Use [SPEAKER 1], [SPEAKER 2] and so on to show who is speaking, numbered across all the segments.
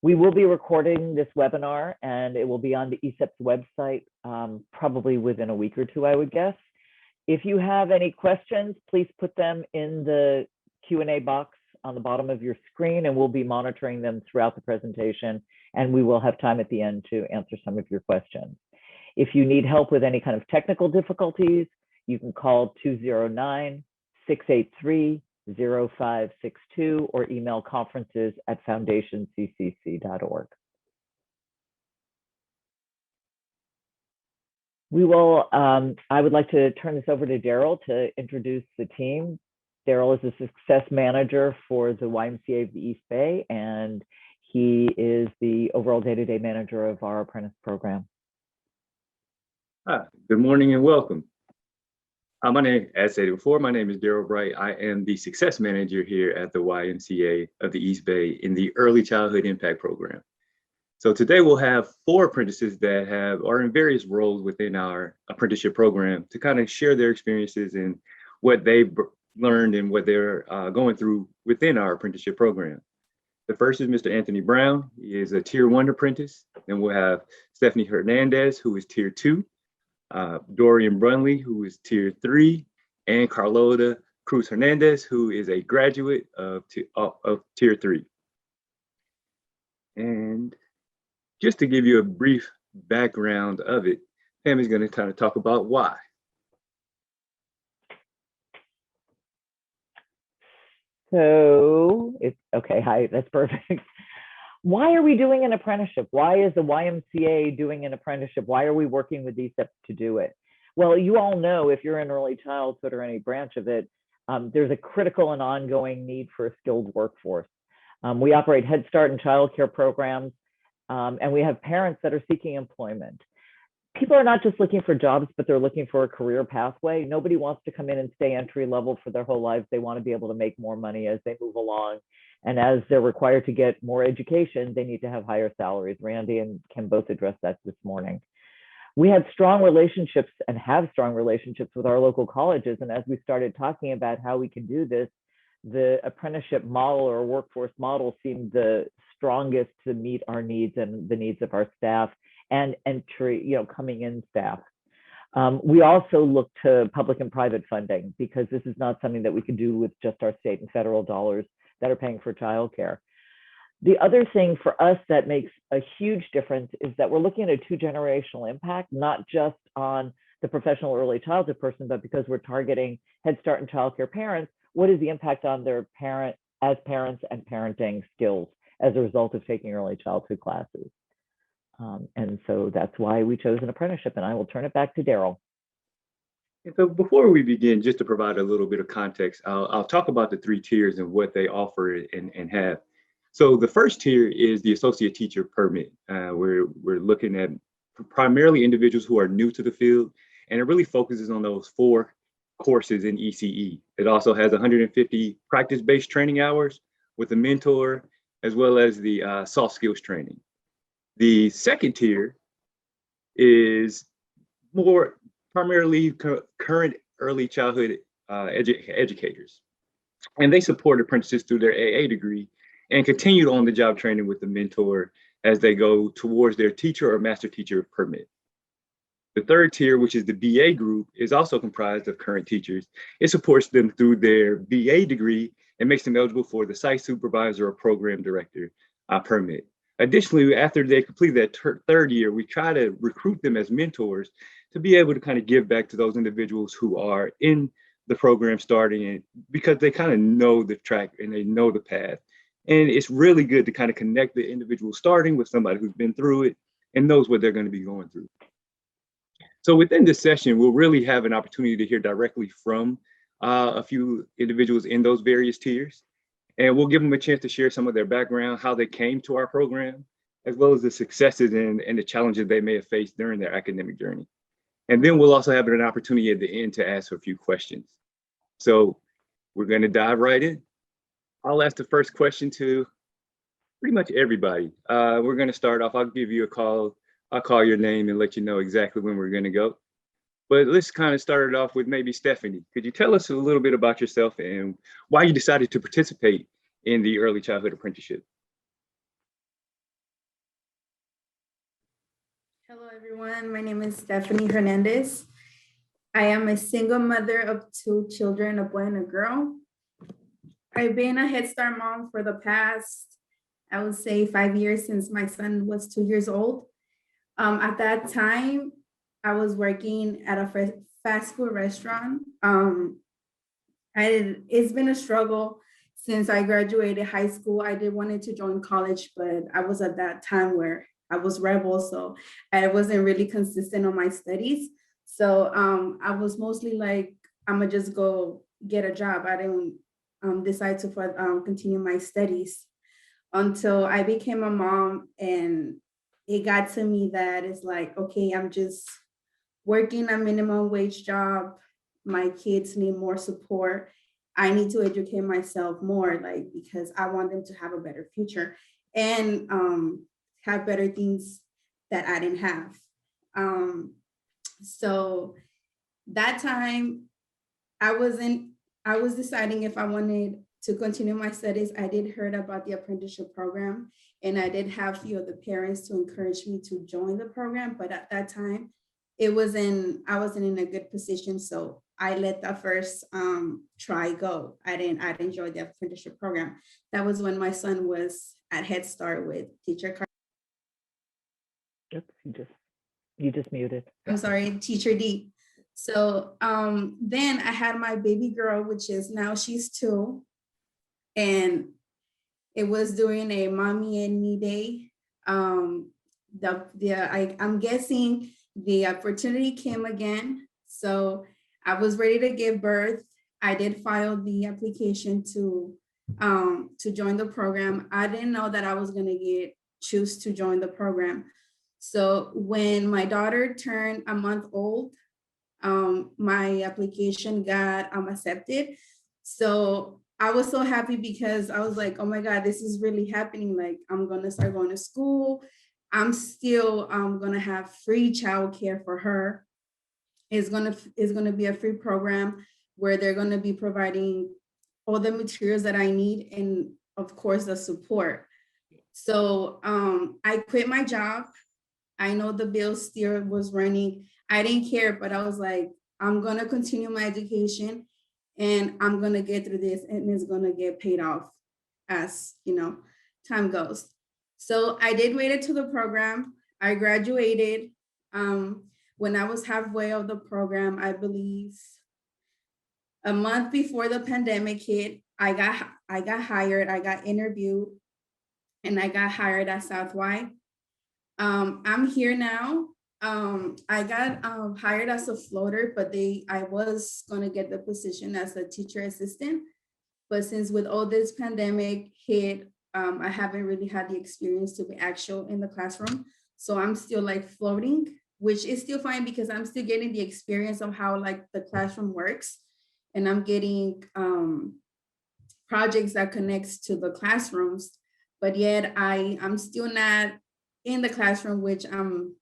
[SPEAKER 1] We will be recording this webinar and it will be on the ECEPTS website probably within a week or two, I would guess. If you have any questions, please put them in the Q&A box on the bottom of your screen and we'll be monitoring them throughout the presentation, and we will have time at the end to answer some of your questions. If you need help with any kind of technical difficulties, you can call 209-683-0562 or email conferences@foundationccc.org. I would like to turn this over to Daryl to introduce the team. Daryl is a success manager for the YMCA of the East Bay, and he is the overall day-to-day manager of our apprentice program.
[SPEAKER 2] Hi, good morning and welcome. My name, as stated before, my name is Daryl Bright. I am the success manager here at the YMCA of the East Bay in the Early Childhood Impact Program. So today we'll have 4 apprentices that are in various roles within our apprenticeship program to kind of share their experiences and what they've learned and what they're going through within our apprenticeship program. The first is Mr. Anthony Brown. He is a Tier 1 apprentice. Then we'll have Stephanie Hernandez, who is Tier 2. Dorian Brunley, who is Tier 3, and Carlota Cruz Hernandez, who is a graduate of Tier 3. And just to give you a brief background of it, Pam is going to kind of talk about why.
[SPEAKER 1] So, okay, hi, that's perfect. Why are we doing an apprenticeship? Why is the YMCA doing an apprenticeship? Why are we working with ECEPTS to do it? Well, you all know, if you're in early childhood or any branch of it, there's a critical and ongoing need for a skilled workforce. We operate Head Start and childcare programs, and we have parents that are seeking employment. People are not just looking for jobs, but they're looking for a career pathway. Nobody wants to come in and stay entry level for their whole lives. They want to be able to make more money as they move along. And as they're required to get more education, they need to have higher salaries. Randy and Kim both addressed that this morning. We had strong relationships and have strong relationships with our local colleges. And as we started talking about how we can do this, the apprenticeship model or workforce model seemed the strongest to meet our needs and the needs of our staff and entry, coming in staff. We also look to public and private funding because this is not something that we can do with just our state and federal dollars that are paying for childcare. The other thing for us that makes a huge difference is that we're looking at a 2-generational impact, not just on the professional early childhood person, but because we're targeting Head Start and childcare parents, what is the impact on their parents and parenting skills as a result of taking early childhood classes? And so that's why we chose an apprenticeship, and I will turn it back to Daryl.
[SPEAKER 2] So before we begin, just to provide a little bit of context, I'll talk about the 3 tiers and what they offer and have. So the first tier is the associate teacher permit. We're looking at primarily individuals who are new to the field, and it really focuses on those 4 courses in ECE. It also has 150 practice-based training hours with a mentor, as well as the soft skills training. The second tier is more primarily current early childhood educators. And they support apprentices through their AA degree and continue on-the-job training with the mentor as they go towards their teacher or master teacher permit. The third tier, which is the BA group, is also comprised of current teachers. It supports them through their BA degree and makes them eligible for the site supervisor or program director permit. Additionally, after they complete that third year, we try to recruit them as mentors to be able to kind of give back to those individuals who are in the program starting it, because they kind of know the track and they know the path. And it's really good to kind of connect the individual starting with somebody who's been through it and knows what they're going to be going through. So within this session, we'll really have an opportunity to hear directly from a few individuals in those various tiers. And we'll give them a chance to share some of their background, how they came to our program, as well as the successes and the challenges they may have faced during their academic journey. And then we'll also have an opportunity at the end to ask a few questions. So we're going to dive right in. I'll ask the first question to pretty much everybody. We're going to start off. I'll give you a call. I'll call your name and let you know exactly when we're going to go. But let's kind of start it off with maybe Stephanie. Could you tell us a little bit about yourself and why you decided to participate in the early childhood apprenticeship?
[SPEAKER 3] everyone. My name is Stephanie Hernandez. I am a single mother of 2 children, a boy and a girl. I've been a Head Start mom for the past, I would say, 5 years since my son was 2 years old. At that time, I was working at a fast food restaurant. It's been a struggle since I graduated high school. I did wanted to join college, but I was at that time where I was rebel, so I wasn't really consistent on my studies. So I was mostly like, I'm gonna just go get a job. I didn't decide to continue my studies until I became a mom, and it got to me that it's like, okay, I'm just working a minimum wage job. My kids need more support. I need to educate myself more, like, because I want them to have a better future and have better things that I didn't have. So that time I was deciding if I wanted to continue my studies. I did heard about the apprenticeship program, and I did have a few of the parents to encourage me to join the program. But at that time, I wasn't in a good position. So I let the first try go. I didn't join the apprenticeship program. That was when my son was at Head Start with teacher.
[SPEAKER 1] Oops, you just muted.
[SPEAKER 3] I'm sorry, teacher D. So then I had my baby girl, which is now she's 2. And it was during a mommy and me day. I'm guessing the opportunity came again. So I was ready to give birth. I did file the application to join the program. I didn't know that I was gonna choose to join the program. So when my daughter turned a month old, my application got accepted. So I was so happy because I was like, oh my God, this is really happening. Like, I'm gonna start going to school. I'm still gonna have free childcare for her. It's gonna be a free program where they're gonna be providing all the materials that I need, and of course the support. So I quit my job. I know the bill still was running. I didn't care, but I was like, I'm gonna continue my education and I'm gonna get through this, and it's gonna get paid off as time goes. So I did wait it to the program. I graduated. When I was halfway of the program, I believe a month before the pandemic hit, I got hired, I got interviewed, and I got hired at Southwide. I'm here now. I got hired as a floater, but I was gonna get the position as a teacher assistant. But since with all this pandemic hit, I haven't really had the experience to be actual in the classroom. So I'm still like floating, which is still fine because I'm still getting the experience of how like the classroom works. And I'm getting projects that connects to the classrooms, but yet I'm still not in the classroom, which I'm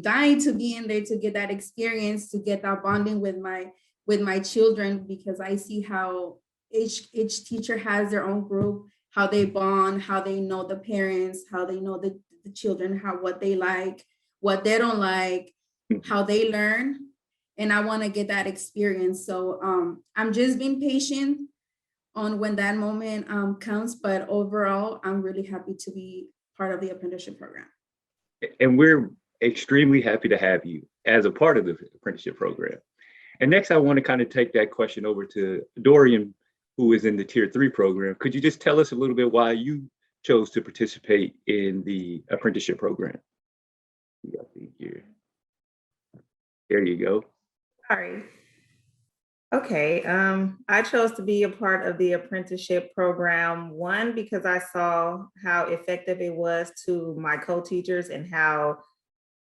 [SPEAKER 3] dying to be in there to get that experience, to get that bonding with my children, because I see how each teacher has their own group, how they bond, how they know the parents, how they know the children, what they like, what they don't like, how they learn. And I want to get that experience. So I'm just being patient on when that moment comes. But overall, I'm really happy to be part of the apprenticeship program.
[SPEAKER 2] And we're extremely happy to have you as a part of the apprenticeship program. And next, I want to kind of take that question over to Dorian, who is in the Tier 3 program. Could you just tell us a little bit why you chose to participate in the apprenticeship program? There you go.
[SPEAKER 4] Sorry. Okay, I chose to be a part of the apprenticeship program, one, because I saw how effective it was to my co-teachers and how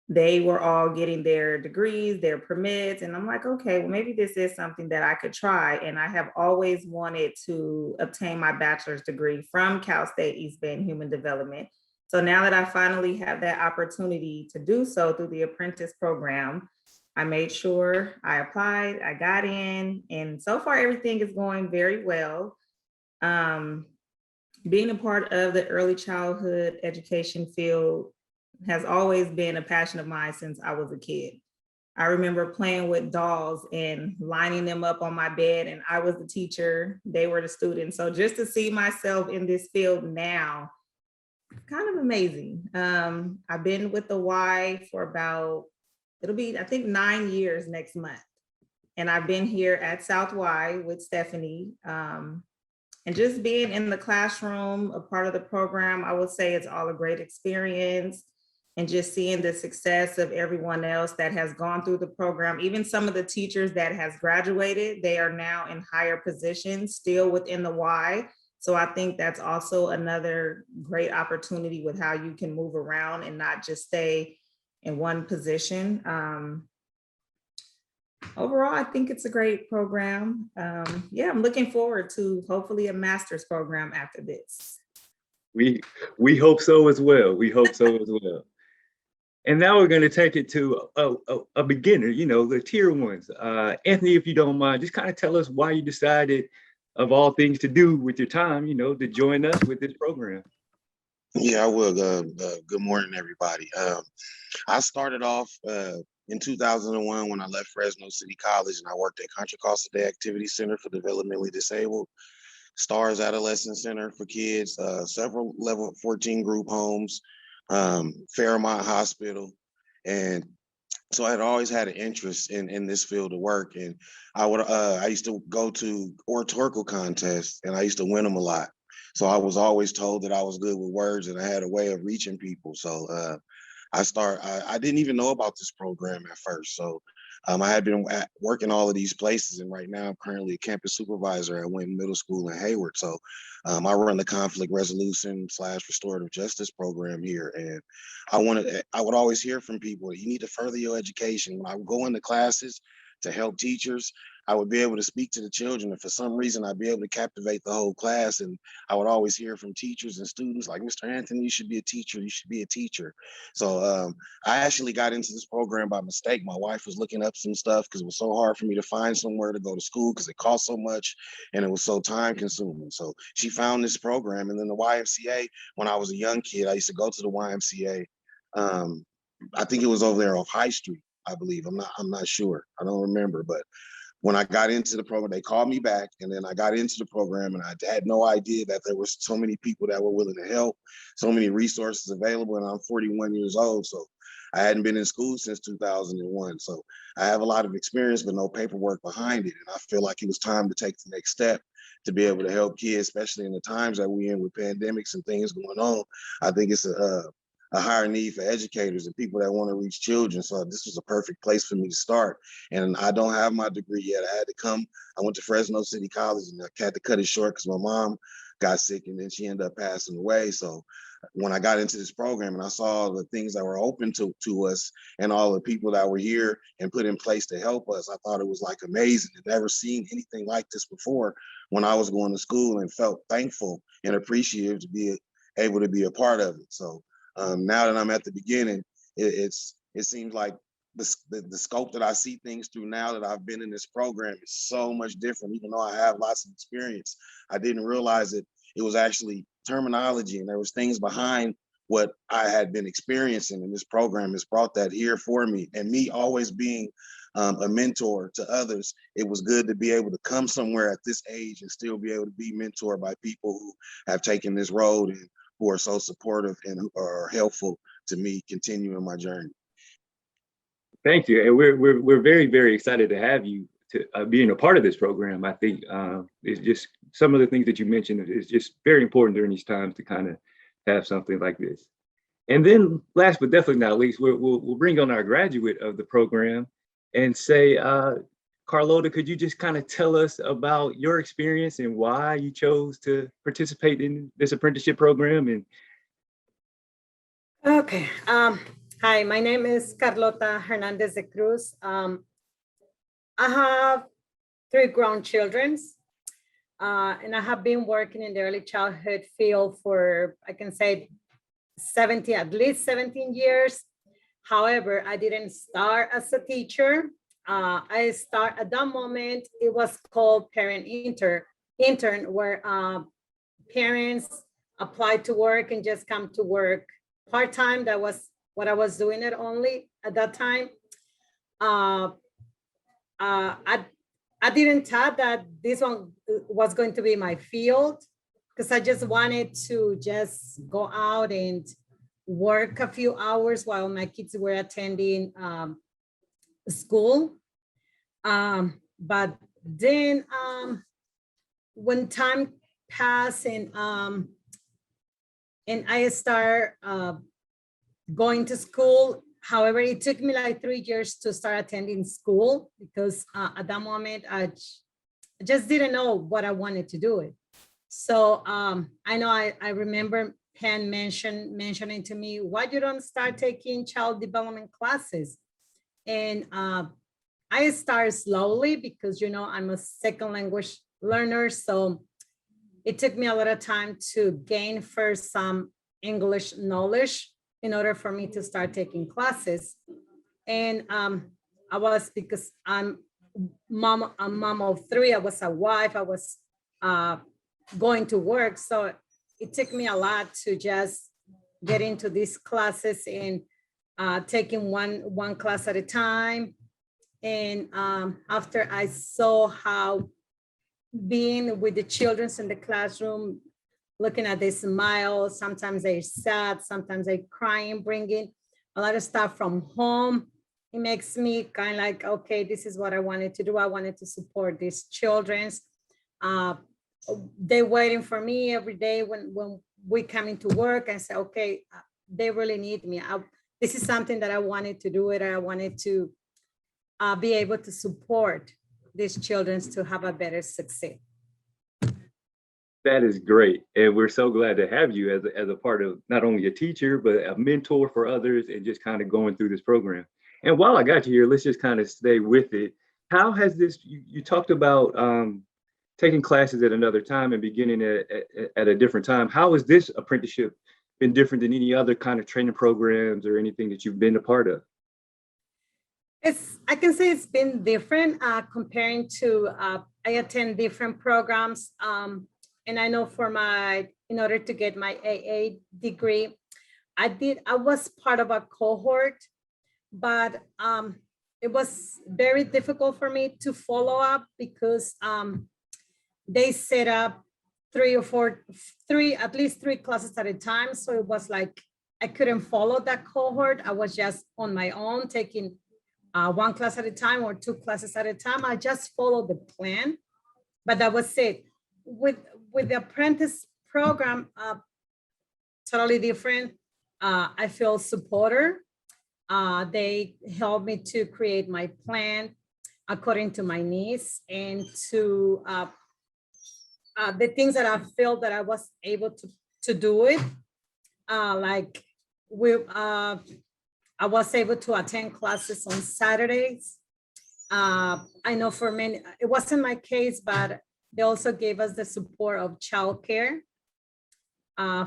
[SPEAKER 4] they were all getting their degrees, their permits. And I'm like, okay, well, maybe this is something that I could try. And I have always wanted to obtain my bachelor's degree from Cal State East Bend Human Development. So now that I finally have that opportunity to do so through the apprentice program, I made sure I applied, I got in, and so far everything is going very well. Being a part of the early childhood education field has always been a passion of mine since I was a kid. I remember playing with dolls and lining them up on my bed, and I was the teacher, they were the students. So just to see myself in this field now, kind of amazing. I've been with the Y for about, it'll be, I think, 9 years next month. And I've been here at South Y with Stephanie. And just being in the classroom, a part of the program, I would say it's all a great experience. And just seeing the success of everyone else that has gone through the program, even some of the teachers that has graduated, they are now in higher positions still within the Y. So I think that's also another great opportunity with how you can move around and not just stay in one position. Overall, I think it's a great program. Yeah, I'm looking forward to hopefully a master's program after this.
[SPEAKER 2] We hope so as well. We hope so as well. And now we're going to take it to a beginner, you know, the tier ones. Anthony, if you don't mind, just kind of tell us why you decided, of all things to do with your time, you know, to join us with this program.
[SPEAKER 5] Yeah, I will. Good morning, everybody. I started off in 2001 when I left Fresno City College, and I worked at Contra Costa Day Activity Center for Developmentally Disabled, Stars Adolescent Center for Kids, several level 14 group homes, Fairmont Hospital. And so I had always had an interest in this field of work. And I used to go to oratorical contests, and I used to win them a lot. So I was always told that I was good with words and I had a way of reaching people. So I didn't even know about this program at first. So I had been working all of these places, and right now I'm currently a campus supervisor at Winton Middle School in Hayward. So I run the conflict resolution / restorative justice program here. And I would always hear from people, you need to further your education. When I would go into classes to help teachers, I would be able to speak to the children, and for some reason I'd be able to captivate the whole class. And I would always hear from teachers and students like, Mr. Anthony, you should be a teacher. You should be a teacher. So I actually got into this program by mistake. My wife was looking up some stuff because it was so hard for me to find somewhere to go to school because it cost so much and it was so time consuming. So she found this program. And then the YMCA, when I was a young kid, I used to go to the YMCA. I think it was over there off High Street, I believe. I'm not sure. I don't remember, but when I got into the program, they called me back, and then I got into the program, and I had no idea that there was so many people that were willing to help, so many resources available, and I'm 41 years old, so I hadn't been in school since 2001. So I have a lot of experience, but no paperwork behind it, and I feel like it was time to take the next step to be able to help kids, especially in the times that we're in with pandemics and things going on. I think it's a higher need for educators and people that want to reach children. So this was a perfect place for me to start. And I don't have my degree yet. I had to come. I went to Fresno City College, and I had to cut it short because my mom got sick and then she ended up passing away. So when I got into this program and I saw the things that were open to us and all the people that were here and put in place to help us, I thought it was like amazing. I'd never seen anything like this before when I was going to school, and felt thankful and appreciative to be able to be a part of it. So now that I'm at the beginning, it seems like the scope that I see things through now that I've been in this program is so much different. Even though I have lots of experience, I didn't realize it was actually terminology, and there was things behind what I had been experiencing, and this program has brought that here for me. And me always being a mentor to others, it was good to be able to come somewhere at this age and still be able to be mentored by people who have taken this road and who are so supportive and who are helpful to me continuing my journey.
[SPEAKER 2] Thank you. And we're very, very excited to have you to being a part of this program. I think it's just some of the things that you mentioned is just very important during these times to kind of have something like this. And then last but definitely not least, we'll bring on our graduate of the program and say, Carlota, could you just kind of tell us about your experience and why you chose to participate in this apprenticeship program? And
[SPEAKER 6] okay. Hi, my name is Carlota Hernandez de Cruz. I have 3 grown children, and I have been working in the early childhood field for, I can say, at least 17 years. However, I didn't start as a teacher. I start at that moment, it was called parent intern, where parents apply to work and just come to work part-time. That was what I was doing it only at that time. Uh, I didn't thought that this one was going to be my field, because I just wanted to just go out and work a few hours while my kids were attending school. But then when time passed and I start going to school. However, it took me like 3 years to start attending school, because at that moment I just didn't know what I wanted to do it. So I know I remember Penn mentioning to me, why you don't start taking child development classes? And I start slowly because, you know, I'm a second language learner. So it took me a lot of time to gain first some English knowledge in order for me to start taking classes. And I was, because I'm a mom of 3, I was a wife, I was going to work. So it took me a lot to just get into these classes and taking one class at a time. And after I saw how being with the children in the classroom, looking at their smile, sometimes they're sad, sometimes they're crying, bringing a lot of stuff from home, it makes me kind of like, okay, this is what I wanted to do. I wanted to support these children. They're waiting for me every day when we come into work and say, okay, they really need me. This is something that I wanted to do it. I wanted to be able to support these children to have a better success.
[SPEAKER 2] That is great. And we're so glad to have you as a part of not only a teacher, but a mentor for others and just kind of going through this program. And while I got you here, let's just kind of stay with it. How has this, you talked about taking classes at another time and beginning at a different time. How has this apprenticeship been different than any other kind of training programs or anything that you've been a part of?
[SPEAKER 6] I can say it's been different comparing to, I attend different programs. And I know in order to get my AA degree, I was part of a cohort, but it was very difficult for me to follow up because they set up at least three classes at a time. So it was like, I couldn't follow that cohort. I was just on my own taking one class at a time or 2 classes at a time. I just followed the plan, but that was it. With the apprentice program, totally different. I feel supported. They helped me to create my plan according to my needs and to the things that I felt that I was able to do it. Like I was able to attend classes on Saturdays. I know for many, it wasn't my case, but they also gave us the support of childcare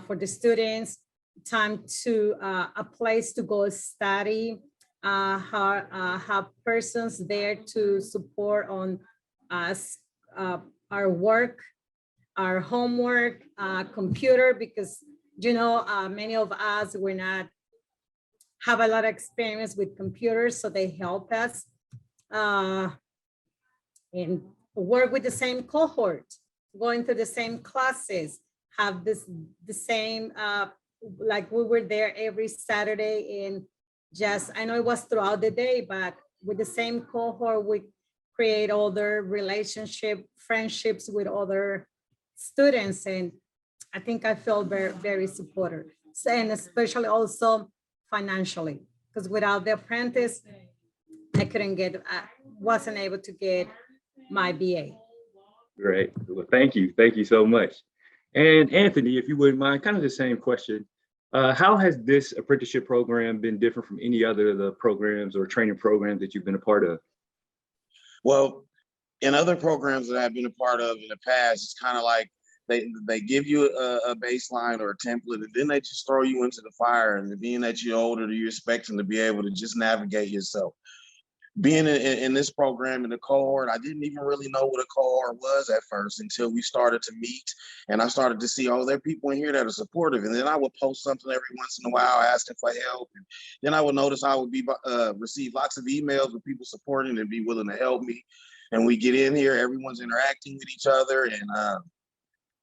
[SPEAKER 6] for the students, time to a place to go study, have persons there to support on us, our work, our homework, computer, because you know many of us were not have a lot of experience with computers, so they help us and work with the same cohort, going to the same classes, have the same like we were there every Saturday, and just I know it was throughout the day, but with the same cohort we create other friendships with other students, and I think I felt very, very supported, and especially also financially, because without the apprentice, I wasn't able to get my BA.
[SPEAKER 2] Great. Well, thank you so much. And Anthony, if you wouldn't mind, kind of the same question. How has this apprenticeship program been different from any other of the programs or training programs that you've been a part of?
[SPEAKER 5] Well, in other programs that I've been a part of in the past, it's kind of like they give you a baseline or a template, and then they just throw you into the fire. And being that you're older, you're expecting to be able to just navigate yourself. being in this program in the cohort, I didn't even really know what a cohort was at first until we started to meet, and I started to see, oh, there are people in here that are supportive. And then I would post something every once in a while asking for help, and then I would notice I would be receive lots of emails with people supporting and be willing to help me. And we get in here, everyone's interacting with each other, and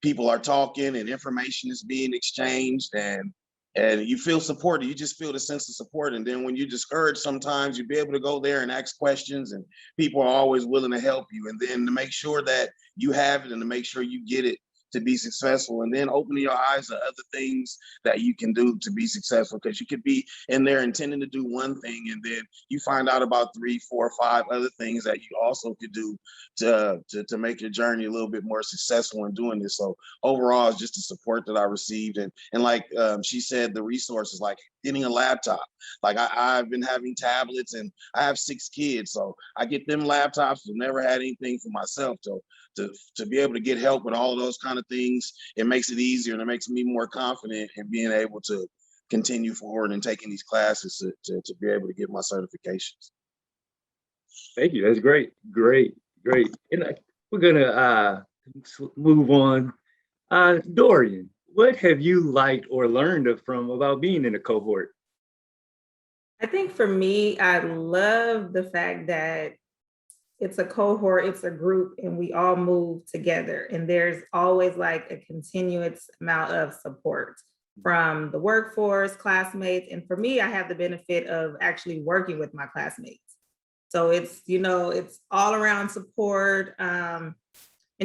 [SPEAKER 5] people are talking, and information is being exchanged, and you feel supported. You just feel the sense of support. And then when you're discouraged, sometimes you'll be able to go there and ask questions, and people are always willing to help you. And then to make sure that you have it and to make sure you get it to be successful, and then opening your eyes to other things that you can do to be successful. Because you could be in there intending to do one thing, and then you find out about 3, 4, 5 other things that you also could do to make your journey a little bit more successful in doing this. So overall, it's just the support that I received, and like she said, the resources, like getting a laptop. Like I've been having tablets, and I have 6 kids, so I get them laptops. I've never had anything for myself. So to be able to get help with all of those kind of things, it makes it easier, and it makes me more confident in being able to continue forward and taking these classes to be able to get my certifications.
[SPEAKER 2] Thank you. That's great. Great. And we're gonna move on. Dorian, what have you liked or learned about being in a cohort?
[SPEAKER 4] I think for me, I love the fact that it's a cohort, it's a group, and we all move together. And there's always like a continuous amount of support from the workforce, classmates. And for me, I have the benefit of actually working with my classmates. So it's, it's all around support. And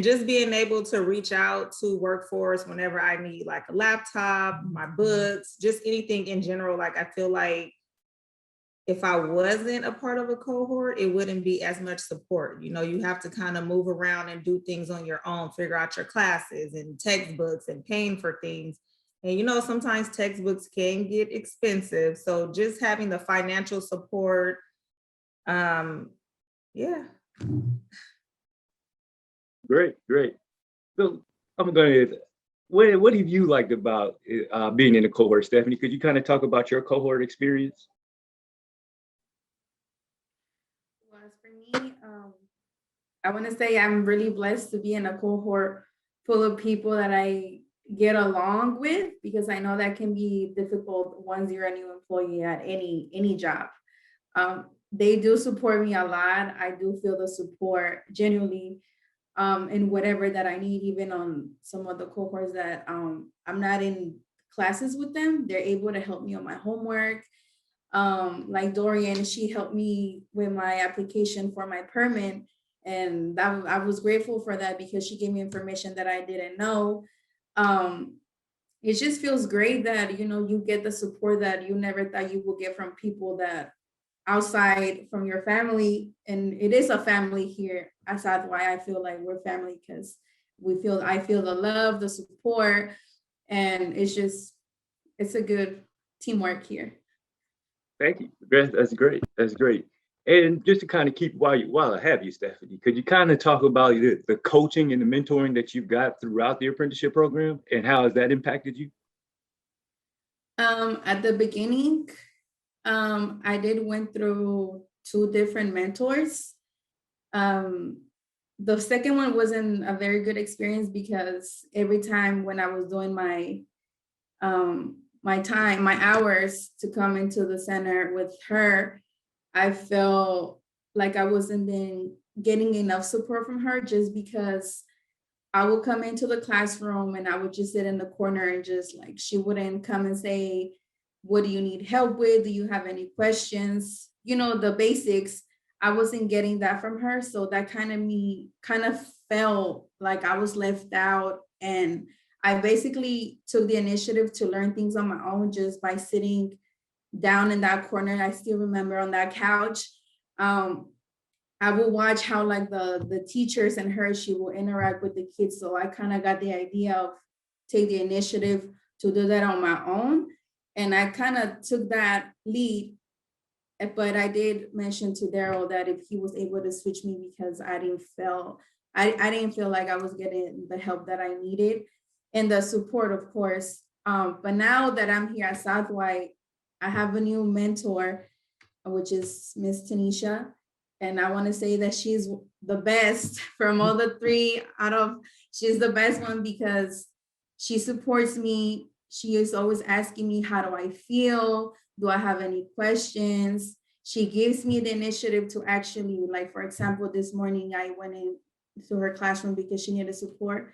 [SPEAKER 4] just being able to reach out to workforce whenever I need like a laptop, my books, just anything in general. Like I feel like if I wasn't a part of a cohort, it wouldn't be as much support. You have to kind of move around and do things on your own, figure out your classes and textbooks and paying for things. And, sometimes textbooks can get expensive. So just having the financial support, yeah.
[SPEAKER 2] Great. So I'm going to, what have you liked about being in a cohort, Stephanie? Could you kind of talk about your cohort experience?
[SPEAKER 3] For me, I want to say I'm really blessed to be in a cohort full of people that I get along with, because I know that can be difficult once you're a new employee at any job. They do support me a lot. I do feel the support genuinely in whatever that I need, even on some of the cohorts that I'm not in classes with them. They're able to help me on my homework. Like Dorian, she helped me with my application for my permit, and I was grateful for that because she gave me information that I didn't know. It just feels great that you get the support that you never thought you would get from people that outside from your family. And it is a family here. That's why I feel like we're family, because I feel the love, the support, and it's a good teamwork here.
[SPEAKER 2] Thank you. That's great. And just to kind of keep while I have you, Stephanie, could you kind of talk about the coaching and the mentoring that you've got throughout the apprenticeship program, and how has that impacted you?
[SPEAKER 3] At the beginning, I went through 2 different mentors. The second one wasn't a very good experience, because every time when I was doing my hours to come into the center with her, I felt like I wasn't getting enough support from her, just because I would come into the classroom and I would just sit in the corner, and just like, she wouldn't come and say, what do you need help with? Do you have any questions? The basics. I wasn't getting that from her. So that kind of felt like I was left out. And I basically took the initiative to learn things on my own, just by sitting down in that corner. I still remember on that couch. I would watch how like the teachers and her, she will interact with the kids. So I kind of got the idea of take the initiative to do that on my own. And I kind of took that lead. But I did mention to Daryl that if he was able to switch me, because I didn't feel like I was getting the help that I needed and the support, of course. But now that I'm here at Southwide, I have a new mentor, which is Miss Tanisha. And I want to say that she's the best from all the three she's the best one because she supports me. She is always asking me, how do I feel? Do I have any questions? She gives me the initiative to actually, like, for example, this morning I went into her classroom because she needed support.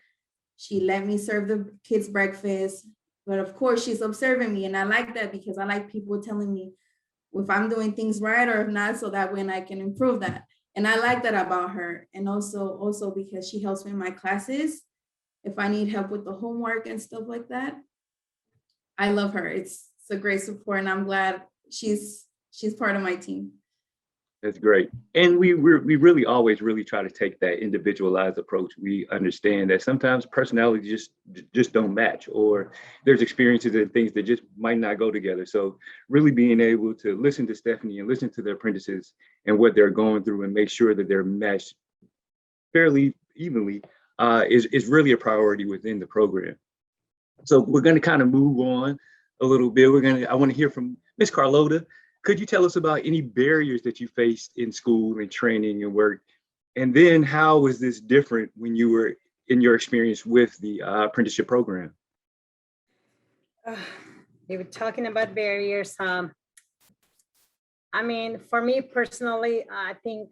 [SPEAKER 3] She let me serve the kids breakfast, but of course she's observing me. And I like that because I like people telling me if I'm doing things right or if not, so that when I can improve that. And I like that about her. And also because she helps me in my classes. If I need help with the homework and stuff like that, I love her. It's a great support, and I'm glad she's part of my team.
[SPEAKER 2] That's great. And we really always really try to take that individualized approach. We understand that sometimes personalities just don't match, or there's experiences and things that just might not go together. So really being able to listen to Stephanie and listen to the apprentices and what they're going through and make sure that they're matched fairly evenly is really a priority within the program. So we're going to kind of move on a little bit. I want to hear from Miss Carlota. Could you tell us about any barriers that you faced in school and training and work? And then how was this different when you were in your experience with the apprenticeship program?
[SPEAKER 6] You were talking about barriers. I mean, for me personally, I think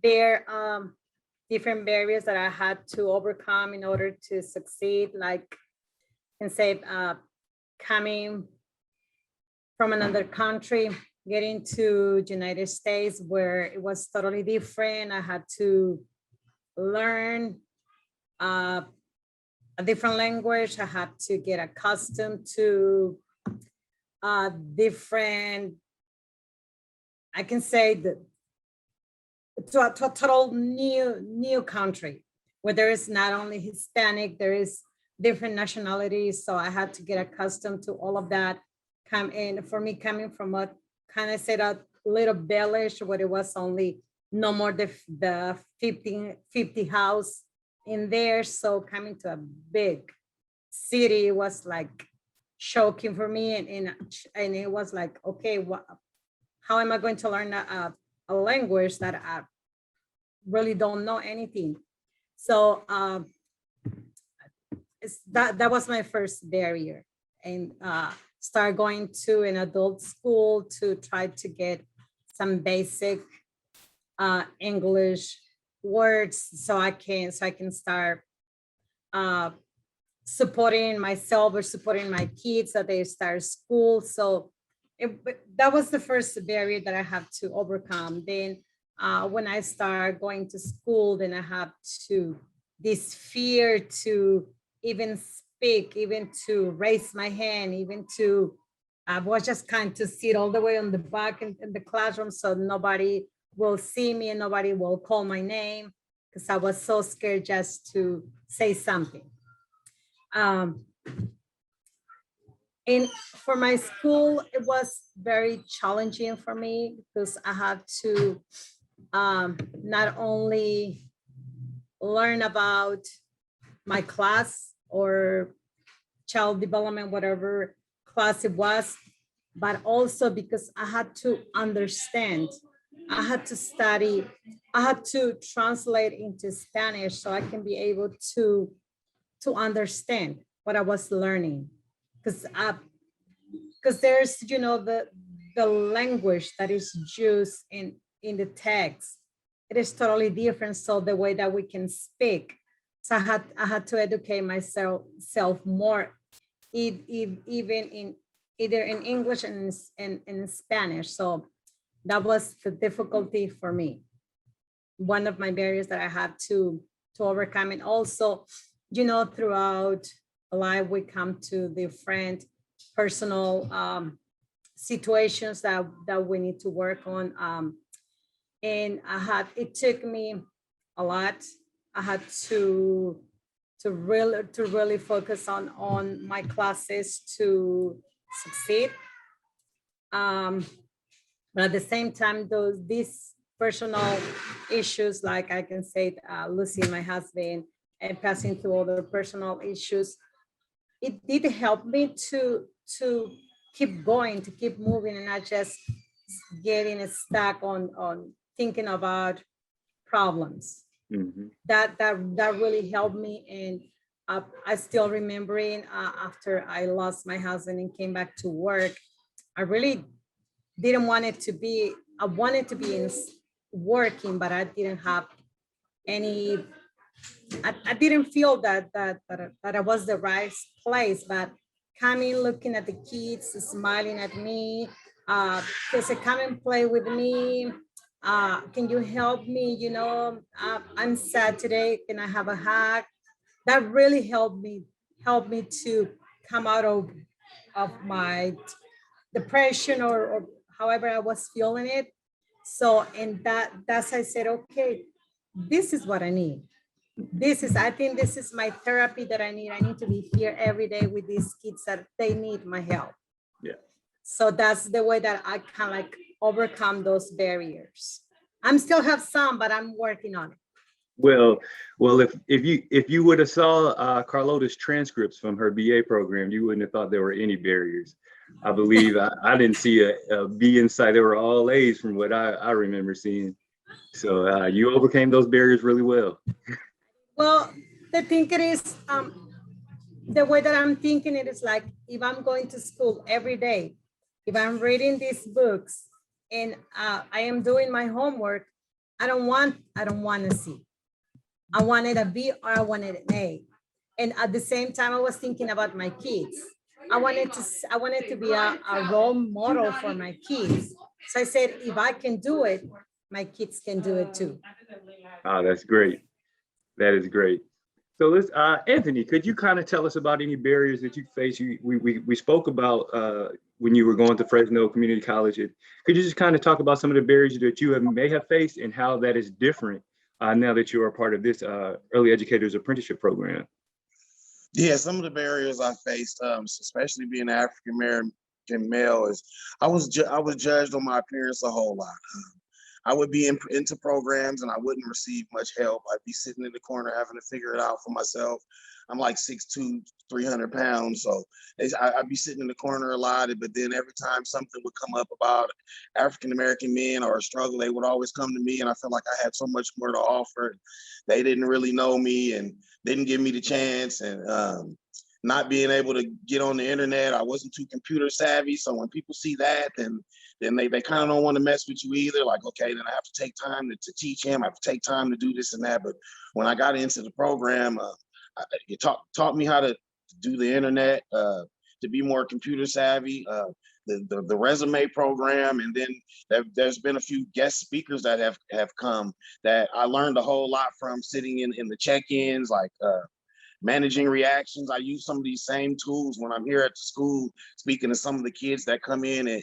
[SPEAKER 6] there are different barriers that I had to overcome in order to succeed, like, and say, coming from another country, getting to the United States where it was totally different. I had to learn a different language. I had to get accustomed to different, I can say that, to a total new country where there is not only Hispanic, there is different nationalities. So I had to get accustomed to all of that. For me, coming from a kind of said a little village where it was only no more the 50 house in there. So coming to a big city was like shocking for me. And it was like, okay, how am I going to learn a language that I really don't know anything? So that was my first barrier. And start going to an adult school to try to get some basic English words so I can start supporting myself or supporting my kids that they start school. So that was the first barrier that I have to overcome. Then when I start going to school, then I have this fear to even speak, even to raise my hand, even to, I was just kind to sit all the way on the back in the classroom so nobody will see me and nobody will call my name because I was so scared just to say something. And for my school, it was very challenging for me because I had to not only learn about my class or child development, whatever class it was, but also because I had to understand, I had to study, I had to translate into Spanish so I can be able to understand what I was learning. Because there's, the language that is used in the text, it is totally different. So the way that we can speak, so I had to educate myself more, even in either in English and in Spanish. So that was the difficulty for me. One of my barriers that I had to overcome. And also, throughout life, we come to different personal situations that we need to work on. And it took me a lot. I had to really focus on my classes to succeed. But at the same time, these personal issues, like I can say, losing my husband and passing through other personal issues, it did help me to keep going, to keep moving, and not just getting stuck on thinking about problems.
[SPEAKER 2] Mhm.
[SPEAKER 6] That really helped me. And I still remembering after I lost my husband and came back to work, I really didn't want it to be, I wanted to be in working, but I didn't have any, I didn't feel that it was the right place. But coming, looking at the kids, smiling at me, they say, come and play with me. Can you help me? You know, I'm sad today. Can I have a hug? That really helped me to come out of my depression or however I was feeling it. So, and that's, I said, okay, this is what I need. I think this is my therapy that I need. I need to be here every day with these kids that they need my help.
[SPEAKER 2] Yeah.
[SPEAKER 6] So that's the way that I kind of like overcome those barriers. I'm still have some, but I'm working on it.
[SPEAKER 2] Well, if you would have saw Carlota's transcripts from her BA program, you wouldn't have thought there were any barriers. I believe I didn't see a B in sight. They were all A's from what I remember seeing. So you overcame those barriers really well.
[SPEAKER 6] Well, the thing it is, the way that I'm thinking it is like, if I'm going to school every day, if I'm reading these books and I am doing my homework, I don't want to see. I wanted a B or I wanted an A. And at the same time, I was thinking about my kids. I wanted to be a role model for my kids. So I said, if I can do it, my kids can do it too.
[SPEAKER 2] Oh, that's great. That is great. So let's, Anthony, could you kind of tell us about any barriers that you face? We spoke about when you were going to Fresno Community College. Could you just kind of talk about some of the barriers that you may have faced and how that is different now that you are part of this early educators apprenticeship program?
[SPEAKER 5] Yeah, some of the barriers I faced, especially being African American male, is I was judged on my appearance a whole lot. I would be into programs and I wouldn't receive much help. I'd be sitting in the corner having to figure it out for myself. I'm like 6'2", 300 pounds. So I'd be sitting in the corner a lot, but then every time something would come up about African-American men or a struggle, they would always come to me, and I felt like I had so much more to offer. They didn't really know me and didn't give me the chance. And not being able to get on the internet, I wasn't too computer savvy. So when people see that, then they kind of don't want to mess with you either. Like, okay, then I have to take time to teach him. I have to take time to do this and that. But when I got into the program, it taught me how to do the internet, to be more computer savvy, the resume program. And then there's been a few guest speakers that have come that I learned a whole lot from, sitting in the check-ins, like managing reactions. I use some of these same tools when I'm here at the school, speaking to some of the kids that come in and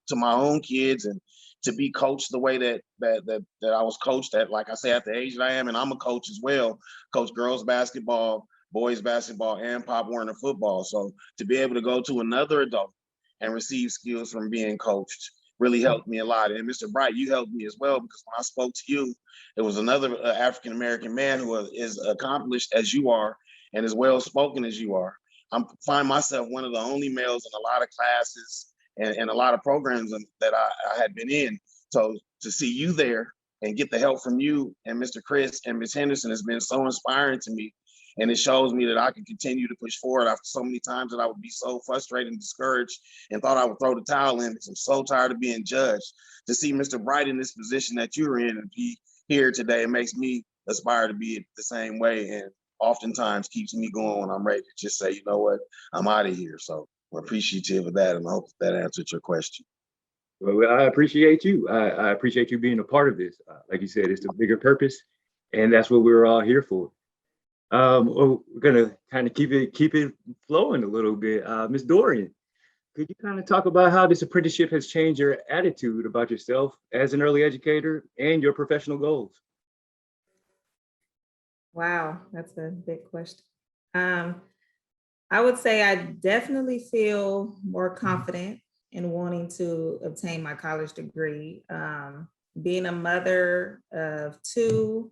[SPEAKER 5] to my own kids, and to be coached the way that I was coached at, like I say, at the age that I am. And I'm a coach as well, coach girls basketball, boys basketball, and Pop Warner football. So to be able to go to another adult and receive skills from being coached really helped me a lot. And Mr. Bright, you helped me as well, because when I spoke to you, it was another African-American man who is accomplished as you are and as well-spoken as you are. I find myself one of the only males in a lot of classes and a lot of programs that I had been in. So to see you there and get the help from you and Mr. Chris and Ms. Henderson has been so inspiring to me. And it shows me that I can continue to push forward after so many times that I would be so frustrated and discouraged and thought I would throw the towel in, because I'm so tired of being judged. To see Mr. Bright in this position that you're in and be here today, it makes me aspire to be the same way, and oftentimes keeps me going when I'm ready to just say, you know what, I'm out of here. So we're appreciative of that, and I hope that answered your question.
[SPEAKER 2] Well, I appreciate you. I appreciate you being a part of this. Like you said, it's a bigger purpose, and that's what we're all here for. Well, we're gonna kind of keep it flowing a little bit. Ms. Dorian, could you kind of talk about how this apprenticeship has changed your attitude about yourself as an early educator and your professional goals?
[SPEAKER 4] Wow, that's a big question. I would say I definitely feel more confident in wanting to obtain my college degree. Being a mother of two,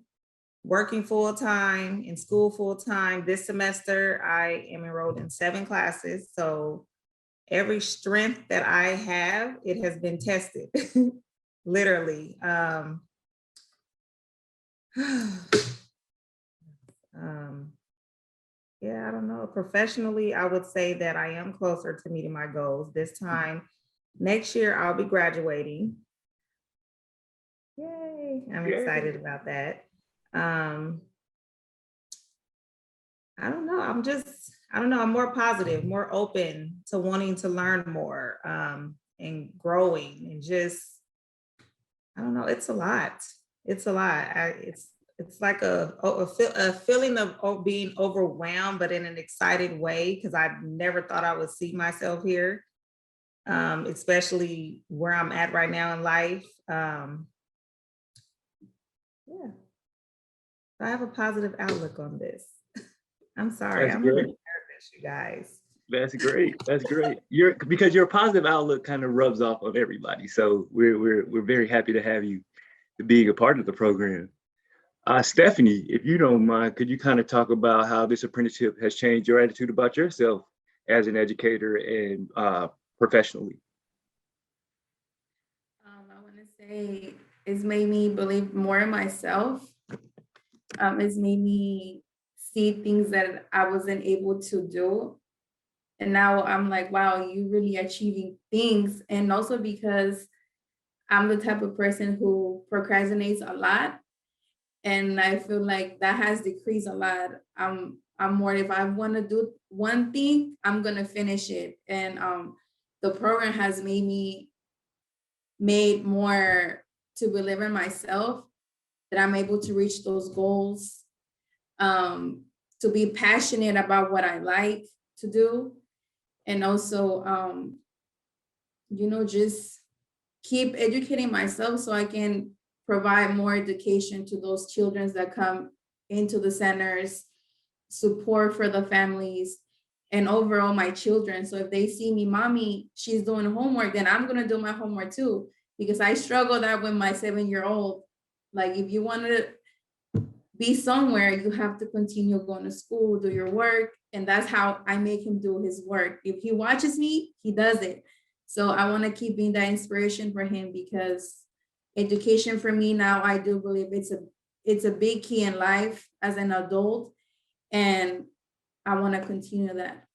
[SPEAKER 4] working full-time, in school full-time. This semester, I am enrolled in 7 classes. So every strength that I have, it has been tested. literally. Yeah, I don't know. Professionally, I would say that I am closer to meeting my goals. This time next year, I'll be graduating. Yay, I'm excited about that. I don't know. I don't know. I'm more positive, more open to wanting to learn more, and growing, and just, I don't know. It's a lot. It's a lot. It's like a feeling of being overwhelmed, but in an excited way, because I never thought I would see myself here, especially where I'm at right now in life. Yeah, I have a positive outlook on this. I'm sorry,
[SPEAKER 2] That's
[SPEAKER 4] I'm
[SPEAKER 2] great.
[SPEAKER 4] really nervous, you guys.
[SPEAKER 2] That's great. That's great. Because your positive outlook kind of rubs off of everybody. So we're very happy to have you being a part of the program. Stephanie, if you don't mind, could you kind of talk about how this apprenticeship has changed your attitude about yourself as an educator and professionally?
[SPEAKER 3] I want to say it's made me believe more in myself. It's made me see things that I wasn't able to do. And now I'm like, wow, you really achieving things. And also because I'm the type of person who procrastinates a lot. And I feel like that has decreased a lot. I'm more, if I want to do one thing, I'm gonna finish it. And the program has made more to believe in myself, that I'm able to reach those goals, to be passionate about what I like to do, and also, just keep educating myself so I can provide more education to those children that come into the centers, support for the families, and overall my children. So if they see me, mommy, she's doing homework, then I'm gonna do my homework too, because I struggle that with my 7-year-old. Like, if you want to be somewhere, you have to continue going to school, do your work. And that's how I make him do his work. If he watches me, he does it. So I want to keep being that inspiration for him, because education for me now, I do believe it's a big key in life as an adult. And I want to continue that.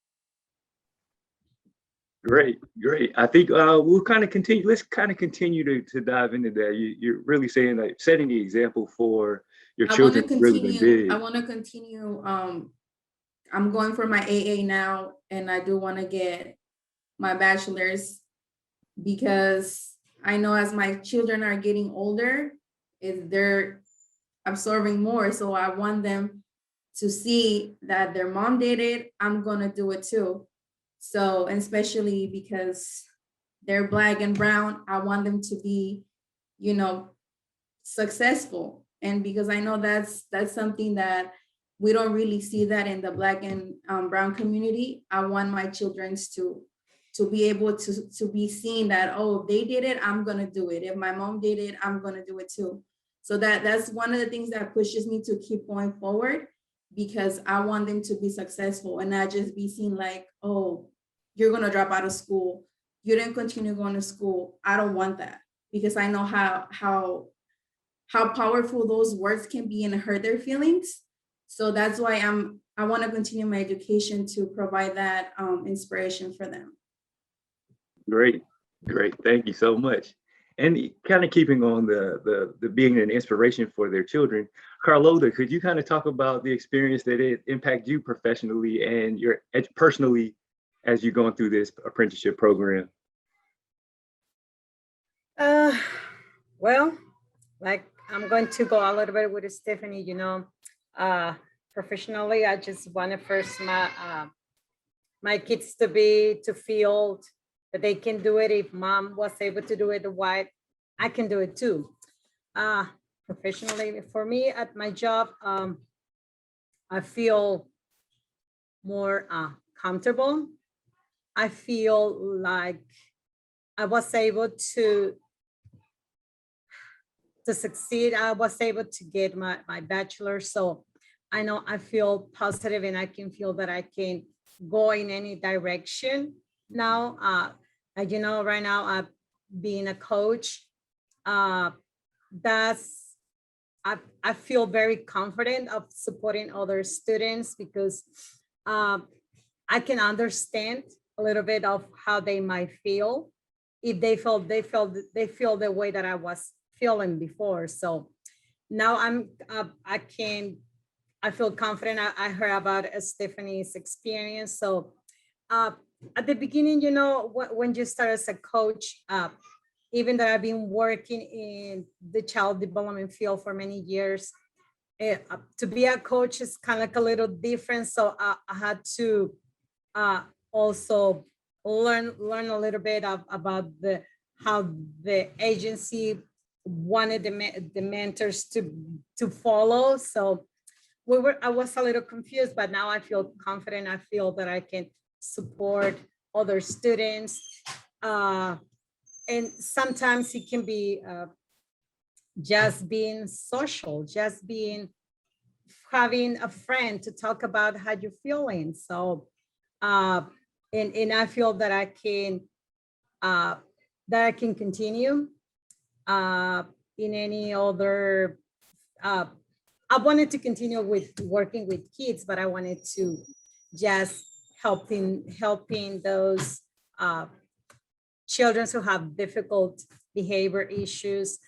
[SPEAKER 2] Great, great. I think we'll kind of continue. Let's kind of continue to dive into that. You're really saying that setting the example for your children has really been big.
[SPEAKER 3] I want to continue. I'm going for my AA now, and I do want to get my bachelor's, because I know as my children are getting older, they're absorbing more. So I want them to see that their mom did it, I'm gonna do it too. So, and especially because they're Black and brown, I want them to be, successful. And because I know that's something that we don't really see that in the Black and brown community. I want my children to be able to be seen that, oh, they did it, I'm gonna do it. If my mom did it, I'm gonna do it too. So that's one of the things that pushes me to keep going forward, because I want them to be successful and not just be seen like, oh, you're gonna drop out of school, you didn't continue going to school. I don't want that, because I know how powerful those words can be and hurt their feelings. So that's why I want to continue my education to provide that inspiration for them.
[SPEAKER 2] Great, great. Thank you so much. And kind of keeping on the being an inspiration for their children, Carlota, could you kind of talk about the experience that it impacted you professionally and your personally as you're going through this apprenticeship program?
[SPEAKER 6] Well, like, I'm going to go a little bit with Stephanie, professionally, I just want to first my kids to feel that they can do it. If mom was able to do it, why I can do it too. Professionally, for me at my job, I feel more comfortable. I feel like I was able to succeed. I was able to get my bachelor's. So I know I feel positive, and I can feel that I can go in any direction now. Right now, being a coach, that's I feel very confident of supporting other students because I can understand a little bit of how they might feel if they feel the way that I was feeling before. So now I feel confident. I heard about Stephanie's experience. So at the beginning, when you start as a coach, even though I've been working in the child development field for many years, to be a coach is kind of like a little different. So I had to also learn a little bit about how the agency wanted the mentors to follow. So I was a little confused, but now I feel confident. I feel that I can support other students. And sometimes it can be just being social, just having a friend to talk about how you're feeling. So, and I feel that I can continue in any other. I wanted to continue with working with kids, but I wanted to just helping those children who have difficult behavior issues,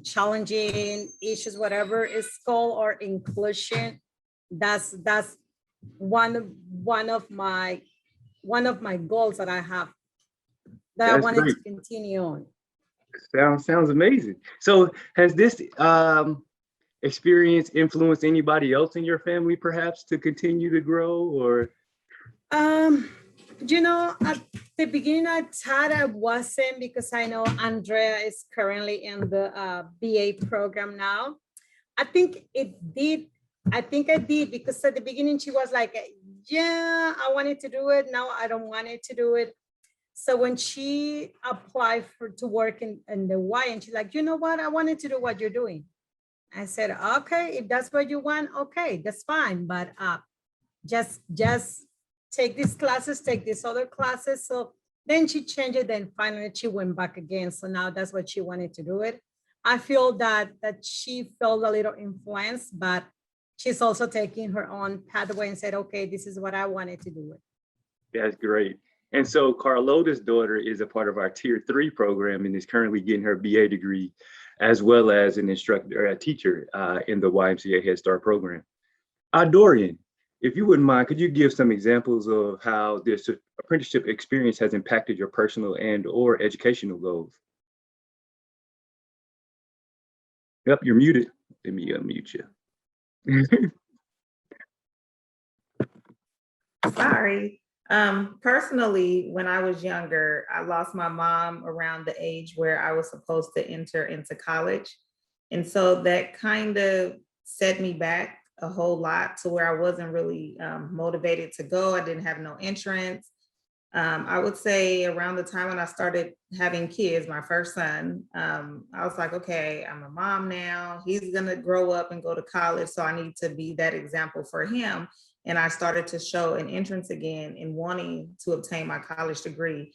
[SPEAKER 6] challenging issues, whatever is called, or inclusion. That's one of my goals that I have, that I
[SPEAKER 2] That's
[SPEAKER 6] wanted
[SPEAKER 2] great.
[SPEAKER 6] to continue on.
[SPEAKER 2] Sounds amazing. So has this experience influenced anybody else in your family perhaps to continue to grow, or?
[SPEAKER 6] At the beginning I thought I wasn't, because I know Andrea is currently in the BA program now. I think I did, because at the beginning she was like, yeah, I wanted to do it. Now I don't want it to do it. So when she applied to work in the Y, and she's like, you know what? I wanted to do what you're doing. I said, okay, if that's what you want, okay, that's fine. But just take these classes, take these other classes. So then she changed it. Then finally she went back again. So now that's what she wanted to do it. I feel that she felt a little influenced, but she's also taking her own pathway and said, okay, this is what I wanted to do it.
[SPEAKER 2] That's great. And so Carlota's daughter is a part of our Tier 3 program and is currently getting her BA degree, as well as an instructor, a teacher in the YMCA Head Start program. Dorian, if you wouldn't mind, could you give some examples of how this apprenticeship experience has impacted your personal and/or educational goals? Yep, you're muted. Let me unmute you.
[SPEAKER 4] Sorry. Personally, when I was younger, I lost my mom around the age where I was supposed to enter into college. And so that kind of set me back a whole lot to where I wasn't really motivated to go. I didn't have no insurance. I would say around the time when I started having kids, my first son, I was like, okay, I'm a mom now. He's gonna grow up and go to college. So I need to be that example for him. And I started to show an interest again in wanting to obtain my college degree.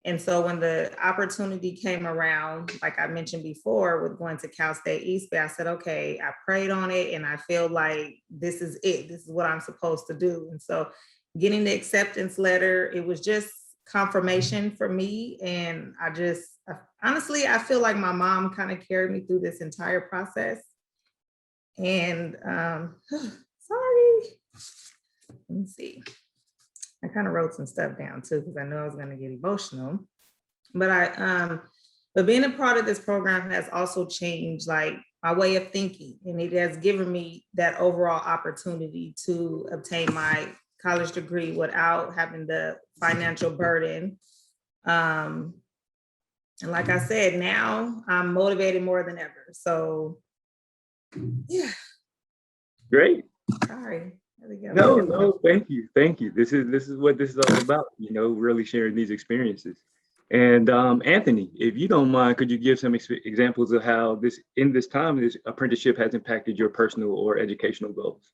[SPEAKER 4] And so when the opportunity came around, like I mentioned before, with going to Cal State East Bay, I said, okay, I prayed on it and I feel like this is it. This is what I'm supposed to do. And so getting the acceptance letter, it was just confirmation for me. And honestly, I feel like my mom kind of carried me through this entire process. And sorry. Let me see. I kind of wrote some stuff down too, because I know I was going to get emotional. But but being a part of this program has also changed like my way of thinking, and it has given me that overall opportunity to obtain my college degree without having the financial burden. And like I said, now I'm motivated more than ever. So yeah.
[SPEAKER 2] Great.
[SPEAKER 4] Sorry.
[SPEAKER 2] No, thank you. This is what this is all about, really sharing these experiences. And Anthony, if you don't mind, could you give some examples of how this apprenticeship has impacted your personal or educational goals?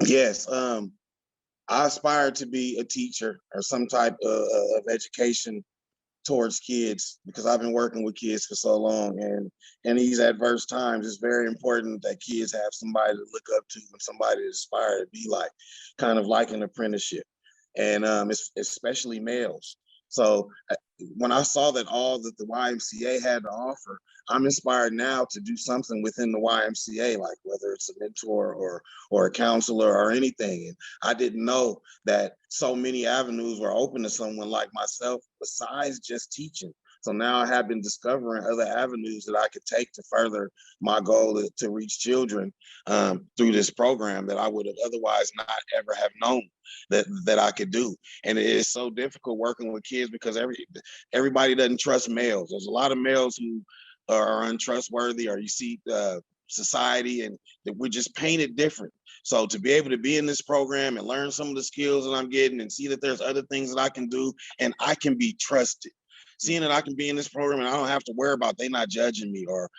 [SPEAKER 5] Yes, I aspire to be a teacher or some type of education towards kids, because I've been working with kids for so long, and in these adverse times, it's very important that kids have somebody to look up to and somebody to aspire to be like, kind of like an apprenticeship, and especially males. So when I saw that all that the YMCA had to offer, I'm inspired now to do something within the YMCA, like whether it's a mentor or a counselor or anything. And I didn't know that so many avenues were open to someone like myself besides just teaching. So now I have been discovering other avenues that I could take to further my goal to reach children through this program that I would have otherwise not ever have known that I could do. And it is so difficult working with kids because everybody doesn't trust males. There's a lot of males who are untrustworthy, or you see society, and that we're just painted different. So to be able to be in this program and learn some of the skills that I'm getting and see that there's other things that I can do and I can be trusted. Seeing that I can be in this program and I don't have to worry about they not judging me, or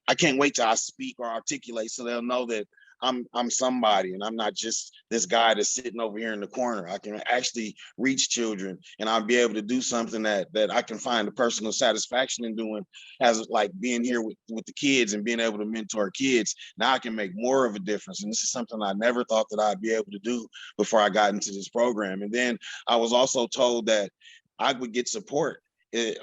[SPEAKER 5] I can't wait till I speak or articulate so they'll know that I'm somebody and I'm not just this guy that's sitting over here in the corner. I can actually reach children, and I'll be able to do something that I can find a personal satisfaction in doing, as like being here with the kids and being able to mentor kids. Now I can make more of a difference. And this is something I never thought that I'd be able to do before I got into this program. And then I was also told that I would get support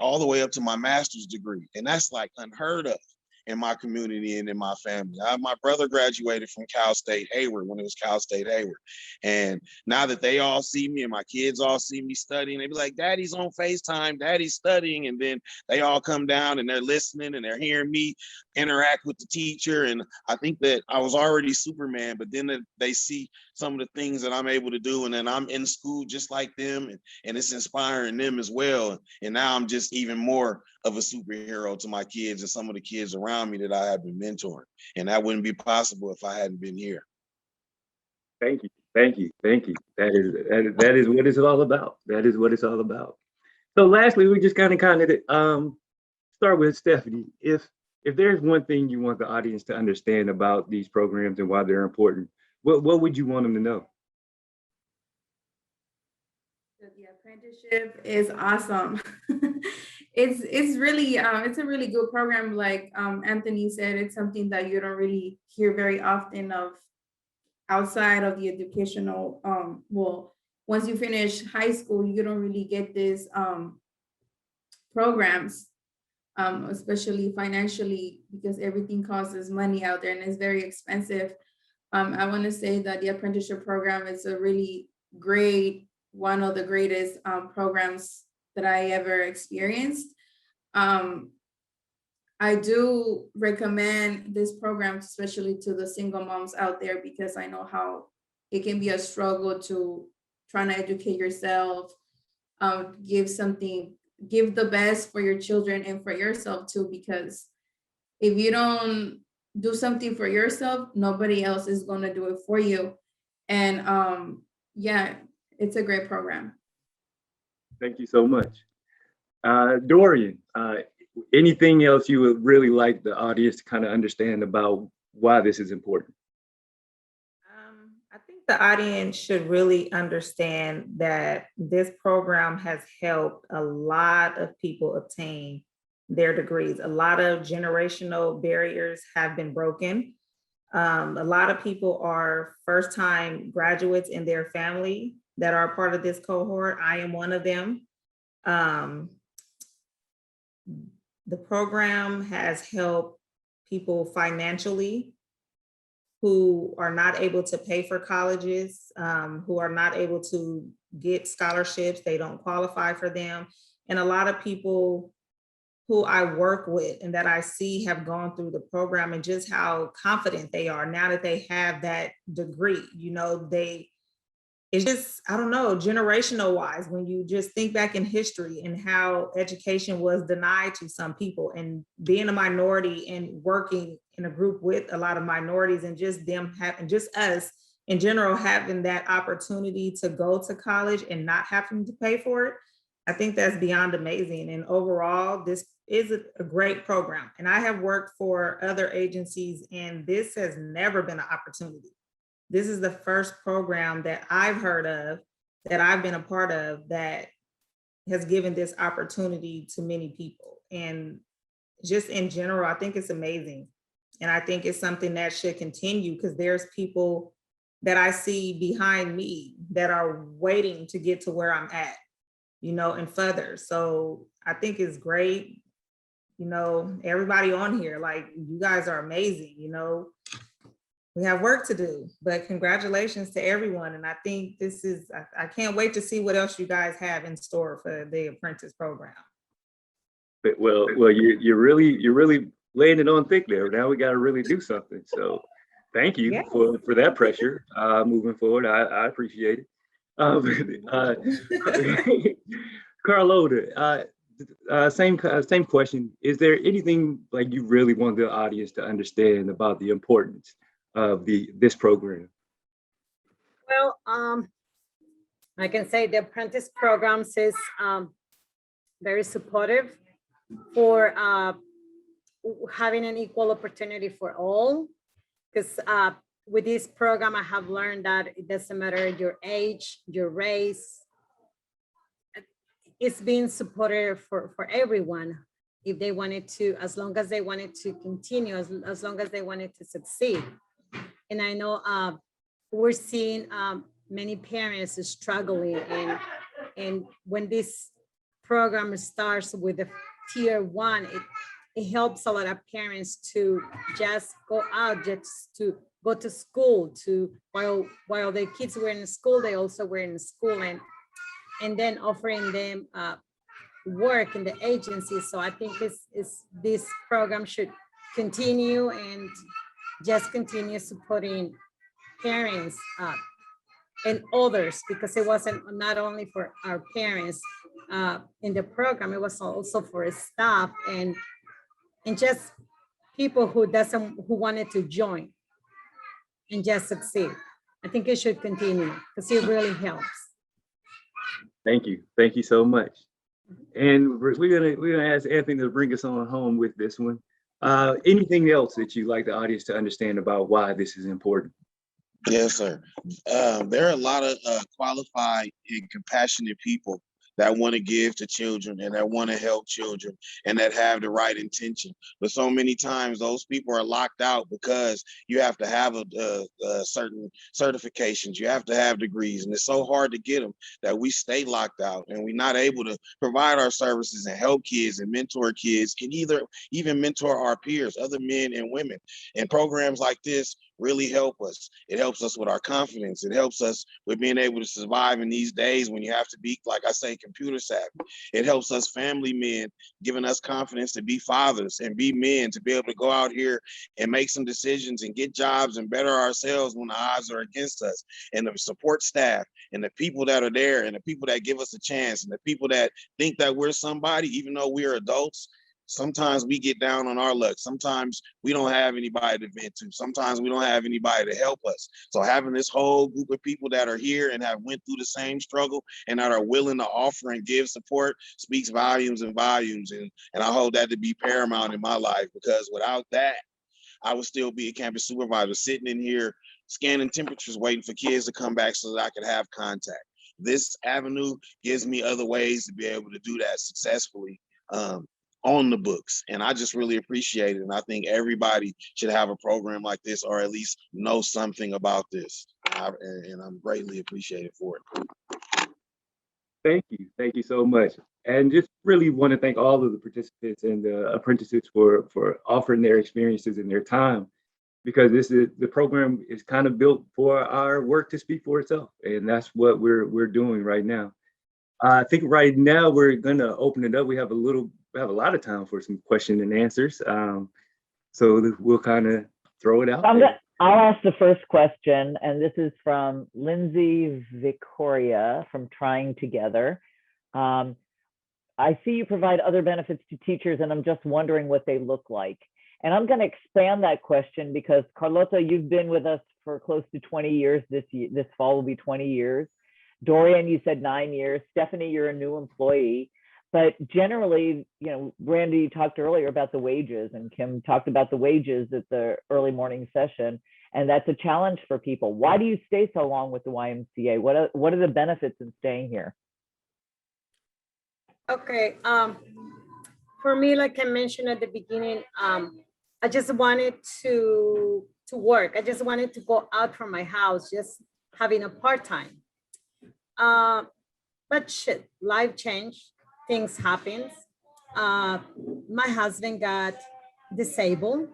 [SPEAKER 5] all the way up to my master's degree. And that's like unheard of in my community and in my family. My brother graduated from Cal State Hayward when it was Cal State Hayward. And now that they all see me and my kids all see me studying, they be like, Daddy's on FaceTime, Daddy's studying. And then they all come down and they're listening and they're hearing me interact with the teacher. And I think that I was already Superman, but then they see some of the things that I'm able to do. And then I'm in school just like them, and it's inspiring them as well. And now I'm just even more of a superhero to my kids and some of the kids around me that I have been mentoring. And that wouldn't be possible if I hadn't been here.
[SPEAKER 2] Thank you. Thank you. Thank you. That is what it's all about. That is what it's all about. So lastly, we just kind of start with Stephanie. If there's one thing you want the audience to understand about these programs and why they're important, what would you want them to know?
[SPEAKER 3] The apprenticeship is awesome. It's really it's a really good program. Like Anthony said, it's something that you don't really hear very often of outside of the educational. Well, once you finish high school, you don't really get these programs, especially financially, because everything costs money out there and it's very expensive. I want to say that the apprenticeship program is a really great, one of the greatest programs that I ever experienced. I do recommend this program, especially to the single moms out there, because I know how it can be a struggle to trying to educate yourself, give the best for your children and for yourself too, because if you don't do something for yourself, nobody else is going to do it for you. And yeah, it's a great program.
[SPEAKER 2] Thank you so much. Dorian, anything else you would really like the audience to kind of understand about why this is important?
[SPEAKER 4] I think the audience should really understand that this program has helped a lot of people obtain their degrees. A lot of generational barriers have been broken. A lot of people are first-time graduates in their family that are part of this cohort. I am one of them. The program has helped people financially who are not able to pay for colleges, who are not able to get scholarships, they don't qualify for them. And a lot of people who I work with and that I see have gone through the program, and just how confident they are now that they have that degree. You know, it's just, I don't know, generational wise, when you just think back in history and how education was denied to some people, and being a minority and working in a group with a lot of minorities, and just them having, just us in general, having that opportunity to go to college and not having to pay for it. I think that's beyond amazing. And overall, this is a great program. And I have worked for other agencies, and this has never been an opportunity. This is the first program that I've heard of, that I've been a part of, that has given this opportunity to many people. And just in general, I think it's amazing. And I think it's something that should continue, because there's people that I see behind me that are waiting to get to where I'm at, and further. So I think it's great. Everybody on here, like, you guys are amazing. We have work to do, but congratulations to everyone. And I think I can't wait to see what else you guys have in store for the apprentice program.
[SPEAKER 2] Well, you're really laying it on thick there. Now we got to really do something. So thank you for that pressure moving forward. I appreciate it. Carlota, same question. Is there anything like you really want the audience to understand about the importance of this program?
[SPEAKER 6] Well, I can say the apprentice programs is very supportive for having an equal opportunity for all. Because with this program, I have learned that it doesn't matter your age, your race. It's being supported for everyone if they wanted to, as long as they wanted to continue, as long as they wanted to succeed. And I know we're seeing many parents struggling, and when this program starts with the tier 1, it helps a lot of parents to just go out, just to go to school, while their kids were in school, they also were in school, and then offering them work in the agency. So I think this program should continue and just continue supporting parents and others, because it wasn't not only for our parents in the program, it was also for staff and just people who wanted to join and just succeed. I think it should continue because it really helps.
[SPEAKER 2] Thank you so much. And we're gonna ask Anthony to bring us on home with this one. Anything else that you'd like the audience to understand about why this is important?
[SPEAKER 5] Yes, sir. There are a lot of qualified and compassionate people that want to give to children and that want to help children and that have the right intention. But so many times those people are locked out because you have to have a certain certifications, you have to have degrees, and it's so hard to get them that we stay locked out and we're not able to provide our services and help kids and mentor kids and even mentor our peers, other men and women. And programs like this really help us. It helps us with our confidence. It helps us with being able to survive in these days when you have to be, like I say, computer savvy. It helps us family men, giving us confidence to be fathers and be men, to be able to go out here and make some decisions and get jobs and better ourselves when the odds are against us. And the support staff and the people that are there and the people that give us a chance and the people that think that we're somebody, even though we're adults. Sometimes we get down on our luck. Sometimes we don't have anybody to vent to. Sometimes we don't have anybody to help us. So having this whole group of people that are here and have went through the same struggle and that are willing to offer and give support speaks volumes and volumes. And I hold that to be paramount in my life, because without that, I would still be a campus supervisor sitting in here scanning temperatures, waiting for kids to come back so that I could have contact. This avenue gives me other ways to be able to do that successfully. On the books, and I just really appreciate it. And I think everybody should have a program like this, or at least know something about this. And I'm greatly appreciated for it.
[SPEAKER 2] Thank you so much. And just really want to thank all of the participants and the apprentices for offering their experiences and their time, because the program is kind of built for our work to speak for itself, and that's what we're doing right now. I think right now we're gonna open it up. We have a lot of time for some question and answers. So we'll kind of throw it out.
[SPEAKER 1] I'll ask the first question, and this is from Lindsay Vicoria from Trying Together. I see you provide other benefits to teachers, and I'm just wondering what they look like. And I'm going to expand that question because Carlota, you've been with us for close to 20 years. This fall will be 20 years. Dorian, you said 9 years. Stephanie, you're a new employee. But generally, Randy talked earlier about the wages, and Kim talked about the wages at the early morning session, and that's a challenge for people. Why do you stay so long with the YMCA? What are the benefits in staying here?
[SPEAKER 6] Okay. For me, like I mentioned at the beginning, I just wanted to work. I just wanted to go out from my house, just having a part-time. Uh, but shit, life changed. Things happened. Uh, my husband got disabled,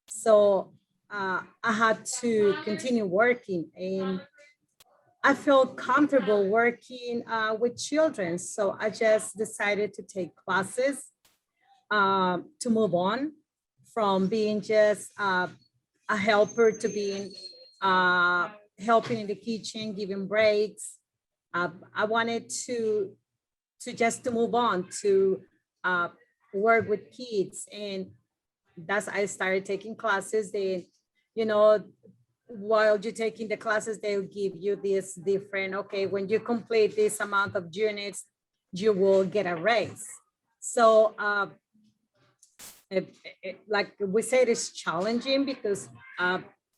[SPEAKER 6] so I had to continue working, and I feel comfortable working with children. So I just decided to take classes to move on from being just a helper to being helping in the kitchen, giving breaks. I wanted to just to move on to uh, work with kids, and that's I started taking classes. They, you know, while you're taking the classes, they'll give you this different. Okay, when you complete this amount of units, you will get a raise. So like we said, it's challenging because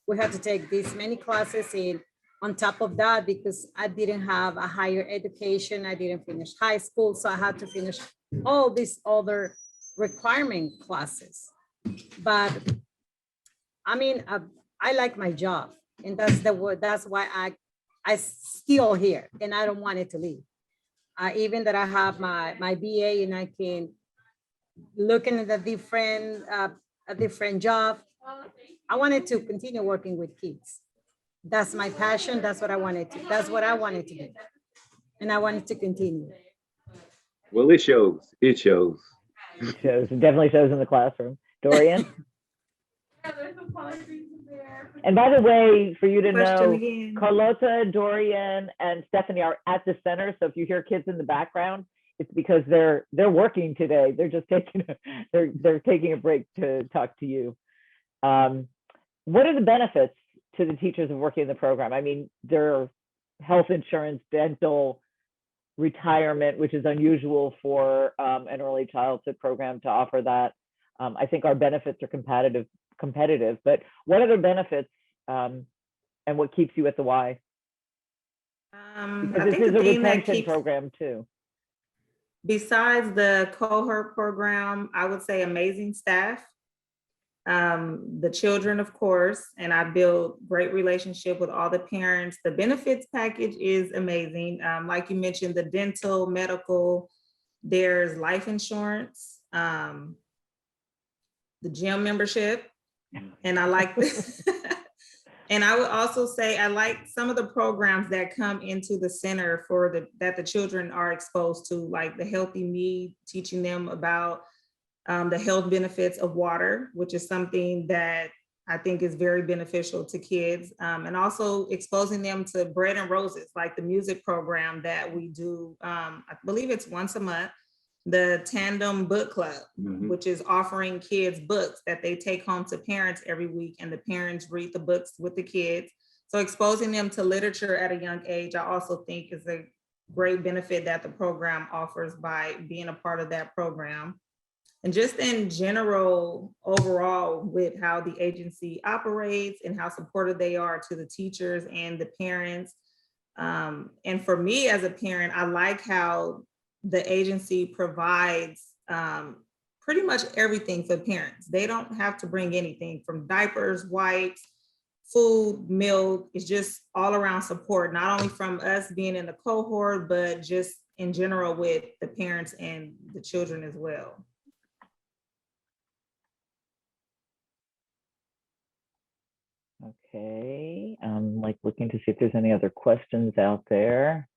[SPEAKER 6] we had to take this many classes in on top of that because I didn't have a higher education. I didn't finish high school. So I had to finish all these other requirement classes. But I mean, I like my job, and that's the word. That's why I still here, and I don't want it to leave. Even that I have my BA, and I can looking at a different job. I wanted to continue working with kids. That's my passion. That's what I wanted to. That's what I wanted to do, and I wanted to continue.
[SPEAKER 2] Well, it shows. It shows.
[SPEAKER 1] It shows. It definitely shows in the classroom. Dorian? And by the way, for you to
[SPEAKER 4] Question
[SPEAKER 1] know,
[SPEAKER 4] again.
[SPEAKER 1] Carlota, Dorian, and Stephanie are at the center. So if you hear kids in the background, it's because they're working today. They're just taking they're taking a break to talk to you. What are the benefits to the teachers of working in the program? I mean, there are health insurance, dental, retirement, which is unusual for an early childhood program to offer that. I think our benefits are competitive, but what other benefits and what keeps you at the Y?
[SPEAKER 4] I
[SPEAKER 1] Because this
[SPEAKER 4] think
[SPEAKER 1] is
[SPEAKER 4] the
[SPEAKER 1] a
[SPEAKER 4] thing that
[SPEAKER 1] retention
[SPEAKER 4] keeps,
[SPEAKER 1] program too.
[SPEAKER 4] besides the cohort program, I would say amazing staff. The children, of course, and I build great relationship with all the parents. The benefits package is amazing. Like you mentioned, the dental, medical, there's life insurance, the gym membership, and I like and I would also say I like some of the programs that come into the center for that the children are exposed to, like the Healthy Me, teaching them about the health benefits of water, which is something that I think is very beneficial to kids, and also exposing them to Bread and Roses, like the music program that we do. I believe it's once a month, the Tandem Book Club, which is offering kids books that they take home to parents every week, and the parents read the books with the kids. So exposing them to literature at a young age, I also think is a great benefit that the program offers by being a part of that program. And just in general, overall, with how the agency operates and how supportive they are to the teachers and the parents. And for me as a parent, I like how the agency provides pretty much everything for parents. They don't have to bring anything from diapers, wipes, food, milk. It's just all around support, not only from us being in the cohort, but just in general with the parents and the children as well.
[SPEAKER 1] Okay, I'm like looking to see if there's any other questions out there.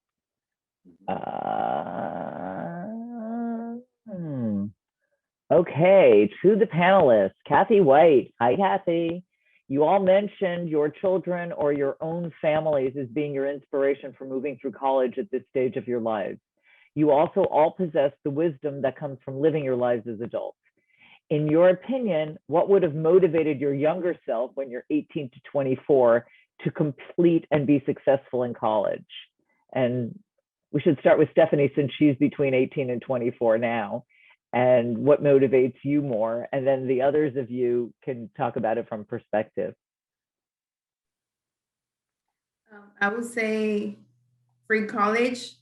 [SPEAKER 1] Okay, to the panelists, Kathy White. Hi, Kathy. You all mentioned your children or your own families as being your inspiration for moving through college at this stage of your lives. You also all possess the wisdom that comes from living your lives as adults. In your opinion, what would have motivated your younger self when you're 18 to 24 to complete and be successful in college? And we should start with Stephanie, since she's between 18 and 24 now. And what motivates you more? And then the others of you can talk about it from perspective.
[SPEAKER 3] I would say free college.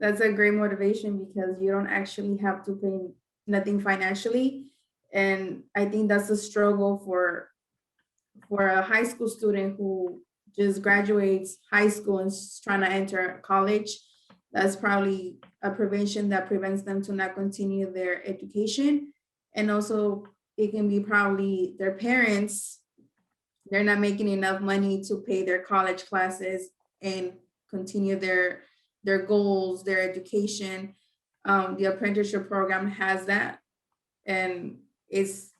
[SPEAKER 3] That's a great motivation because you don't actually have to pay nothing financially. And I think that's a struggle for a high school student who just graduates high school and is trying to enter college. That's probably a prevention that prevents them to not continue their education. And also it can be probably their parents, they're not making enough money to pay their college classes and continue their goals, their education. The apprenticeship program has that. And it's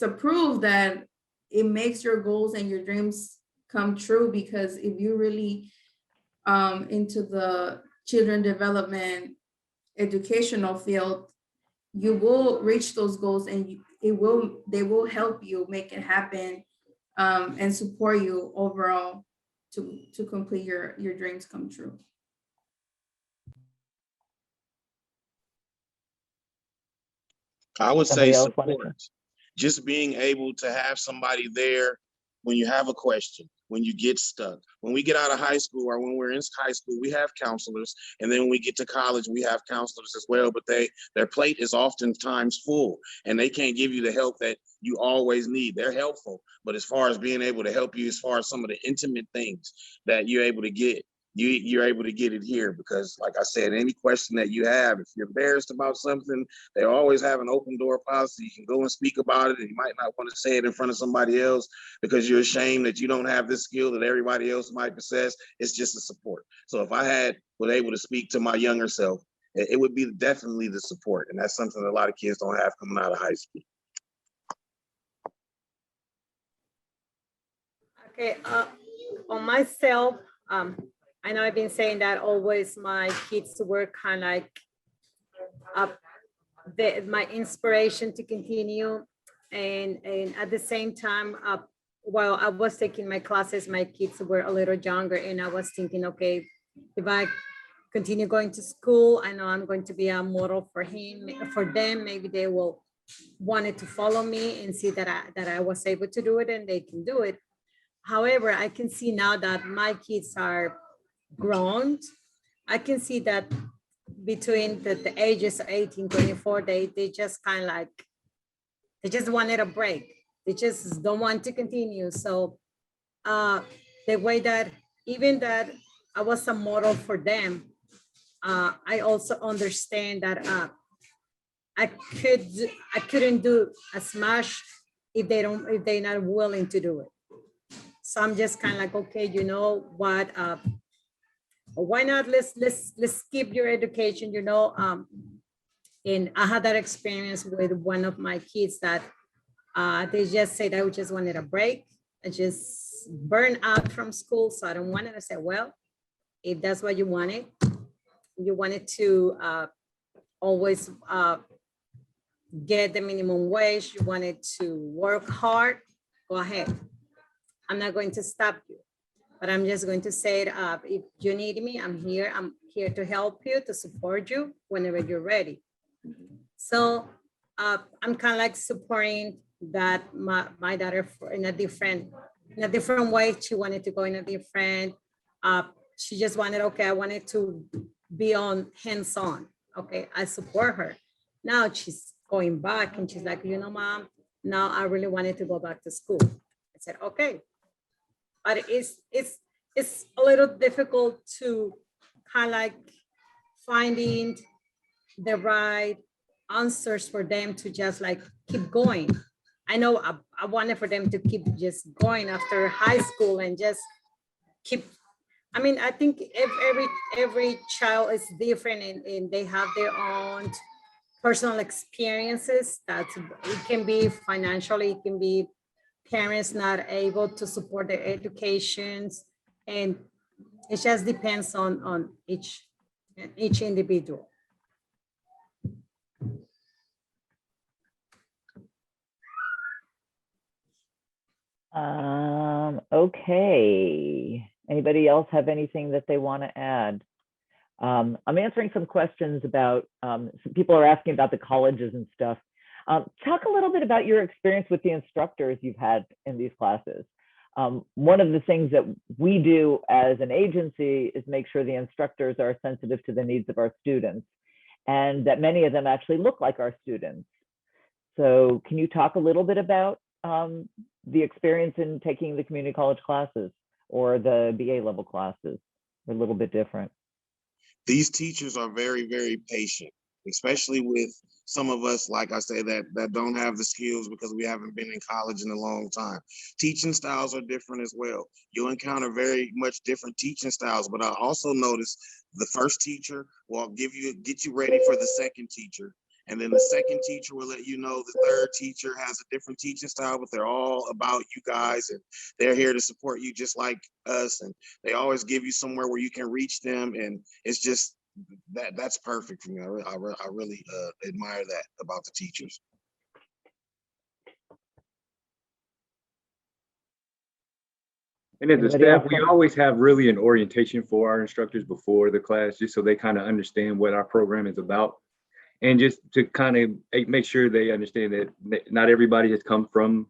[SPEAKER 3] a proof that it makes your goals and your dreams come true, because if you really into the children development educational field, you will reach those goals, and they will help you make it happen, and support you overall to complete your dreams come true.
[SPEAKER 5] I would say
[SPEAKER 1] Somebody else wanted to?
[SPEAKER 5] support. Just being able to have somebody there when you have a question, when you get stuck. When we get out of high school or when we're in high school, we have counselors. And then when we get to college, we have counselors as well, but their plate is oftentimes full and they can't give you the help that you always need. They're helpful, but as far as being able to help you, as far as some of the intimate things that you're able to get, you're able to get it here, because like I said, any question that you have, if you're embarrassed about something, they always have an open door policy. You can go and speak about it, and you might not want to say it in front of somebody else because you're ashamed that you don't have this skill that everybody else might possess. It's just a support. So if I was able to speak to my younger self, it would be definitely the support. And that's something that a lot of kids don't have coming out of high school.
[SPEAKER 6] Okay, on myself, I know I've been saying that always my kids were kind of like my inspiration to continue. And at the same time, while I was taking my classes, my kids were a little younger, and I was thinking, okay, if I continue going to school, I know I'm going to be a model for them. Maybe they will wanted to follow me and see that I was able to do it and they can do it. However, I can see now that my kids are grown. I can see that between the ages of 18, 24, they just kind of like, they just wanted a break. They just don't want to continue. So the way that, even that I was a model for them, I also understand that I couldn't do as much if they're not willing to do it. So I'm just kind of like, okay, you know what? Why not? Let's keep your education, you know. And I had that experience with one of my kids that they just said, I just wanted a break. I just burned out from school, so I don't want it. I said, well, if that's what you wanted to always get the minimum wage, you wanted to work hard, go ahead. I'm not going to stop you, but I'm just going to say, if you need me, I'm here to help you, to support you whenever you're ready. So I'm kind of like supporting that my daughter in a different way. She wanted to go in a different, she just wanted, okay, I wanted to be on hands-on. Okay, I support her. Now she's going back and she's like, you know, Mom, now I really wanted to go back to school. I said, okay. But it's a little difficult to kind of like finding the right answers for them to just like keep going. I know I wanted for them to keep just going after high school and just keep. I mean, I think every child is different and they have their own personal experiences. That it can be financially, it can be parents not able to support their educations, and it just depends on each individual.
[SPEAKER 1] Okay. Anybody else have anything that they want to add? I'm answering some questions about, some people are asking about the colleges and stuff. Talk a little bit about your experience with the instructors you've had in these classes. One of the things that we do as an agency is make sure the instructors are sensitive to the needs of our students, and that many of them actually look like our students. So can you talk a little bit about the experience in taking the community college classes or the BA level classes? They're a little bit different.
[SPEAKER 5] These teachers are very, very patient, especially with some of us, like I say, that don't have the skills because we haven't been in college in a long time. Teaching styles are different as well. You'll encounter very much different teaching styles, but I also notice the first teacher will get you ready for the second teacher. And then the second teacher will let you know the third teacher has a different teaching style, but they're all about you guys and they're here to support you just like us. And they always give you somewhere where you can reach them. And it's just, that's perfect for me. I really admire that about the teachers.
[SPEAKER 2] And as a
[SPEAKER 1] Anybody
[SPEAKER 2] staff,
[SPEAKER 1] else
[SPEAKER 2] we
[SPEAKER 1] want-
[SPEAKER 2] always have really an orientation for our instructors before the class, just so they kind of understand what our program is about. And just to kind of make sure they understand that not everybody has come from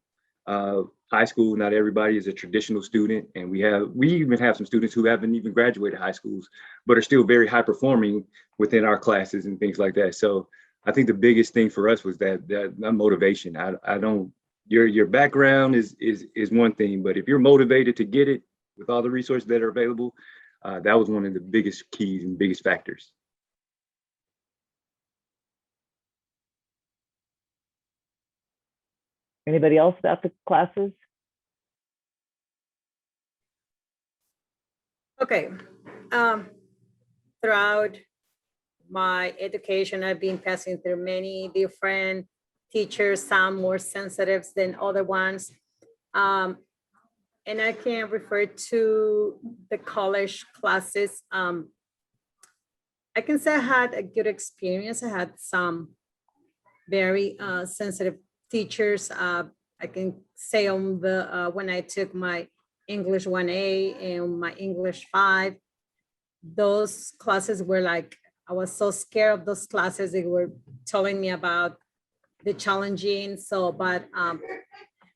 [SPEAKER 2] high school, not everybody is a traditional student. And we even have some students who haven't even graduated high schools, but are still very high performing within our classes and things like that. So I think the biggest thing for us was that motivation. I don't, your background is one thing, but if you're motivated to get it with all the resources that are available, that was one of the biggest keys and biggest factors.
[SPEAKER 1] Anybody else about the classes?
[SPEAKER 6] Okay. Throughout my education, I've been passing through many different teachers, some more sensitive than other ones. And I can refer to the college classes. I can say I had a good experience. I had some very sensitive teachers. I can say on the when I took my English 1A and my English 5, those classes were like, I was so scared of those classes. They were telling me about the challenging. So, but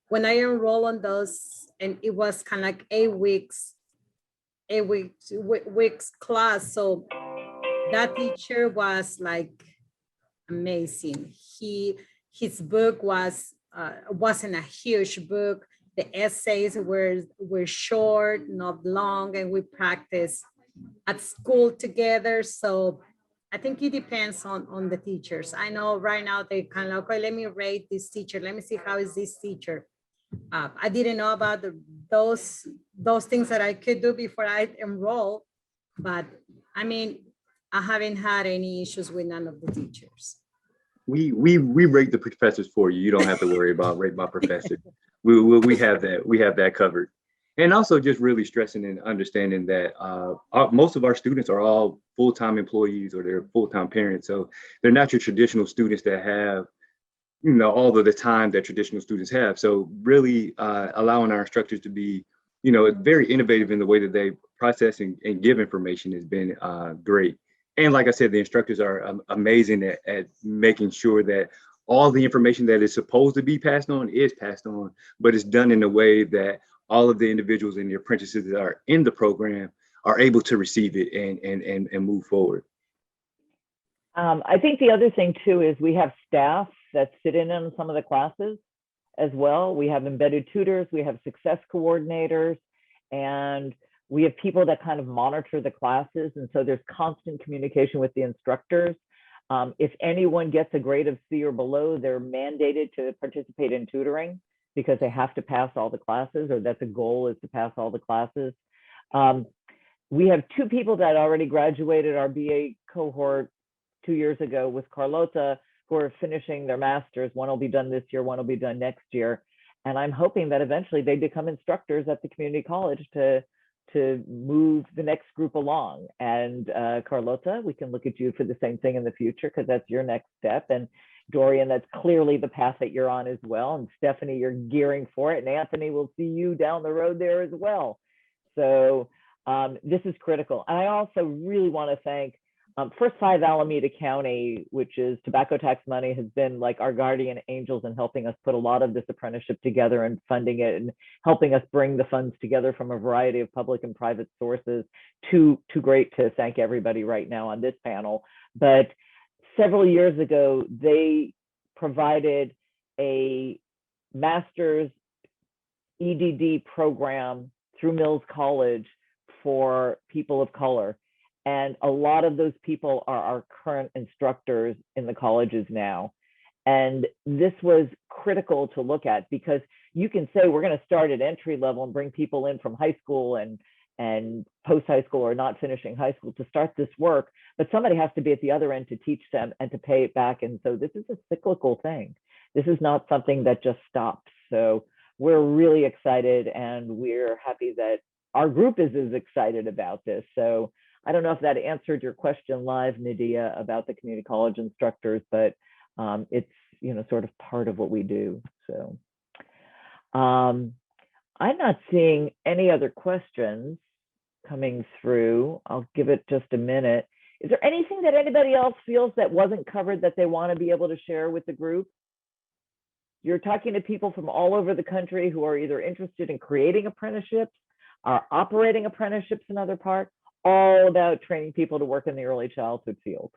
[SPEAKER 6] when I enrolled on those, and it was kind of like 8 weeks class. So that teacher was like amazing. His book wasn't a huge book. The essays were short, not long, and we practiced at school together. So I think it depends on the teachers. I know right now they kind of, okay, let me rate this teacher. Let me see how is this teacher. I didn't know about those things that I could do before I enroll, but I mean, I haven't had any issues with none of the teachers.
[SPEAKER 2] We rate the professors for you. You don't have to worry about rate my professor. We have that covered. And also just really stressing and understanding that most of our students are all full-time employees or they're full-time parents. So they're not your traditional students that have, all of the time that traditional students have. So really allowing our instructors to be, very innovative in the way that they process and give information has been great. And like I said, the instructors are amazing at making sure that all the information that is supposed to be passed on is passed on, but it's done in a way that all of the individuals and the apprentices that are in the program are able to receive it and move forward.
[SPEAKER 1] I think the other thing too is we have staff that sit in on some of the classes as well. We have embedded tutors, we have success coordinators, and we have people that kind of monitor the classes. And so there's constant communication with the instructors. If anyone gets a grade of C or below, they're mandated to participate in tutoring because they have to pass all the classes, or that the goal is to pass all the classes. We have 2 people that already graduated our BA cohort 2 years ago with Carlota, who are finishing their masters. One will be done this year, one will be done next year. And I'm hoping that eventually they become instructors at the community college to move the next group along. And Carlota, we can look at you for the same thing in the future because that's your next step. And Dorian, that's clearly the path that you're on as well. And Stephanie, you're gearing for it. And Anthony, will see you down the road there as well. So this is critical. And I also really want to thank First Five Alameda County, which is tobacco tax money, has been like our guardian angels in helping us put a lot of this apprenticeship together and funding it and helping us bring the funds together from a variety of public and private sources. Too great to thank everybody right now on this panel. But several years ago, they provided a master's EDD program through Mills College for people of color. And a lot of those people are our current instructors in the colleges now. And this was critical to look at, because you can say we're going to start at entry level and bring people in from high school and post high school or not finishing high school to start this work, but somebody has to be at the other end to teach them and to pay it back. And so this is a cyclical thing. This is not something that just stops. So we're really excited, and we're happy that our group is as excited about this. So I don't know if that answered your question live, Nadia, about the community college instructors, but it's, you know, sort of part of what we do. So I'm not seeing any other questions coming through. I'll give it just a minute. Is there anything that anybody else feels that wasn't covered that they want to be able to share with the group? You're talking to people from all over the country who are either interested in creating apprenticeships, are operating apprenticeships in other parts, all about training people to work in the early childhood field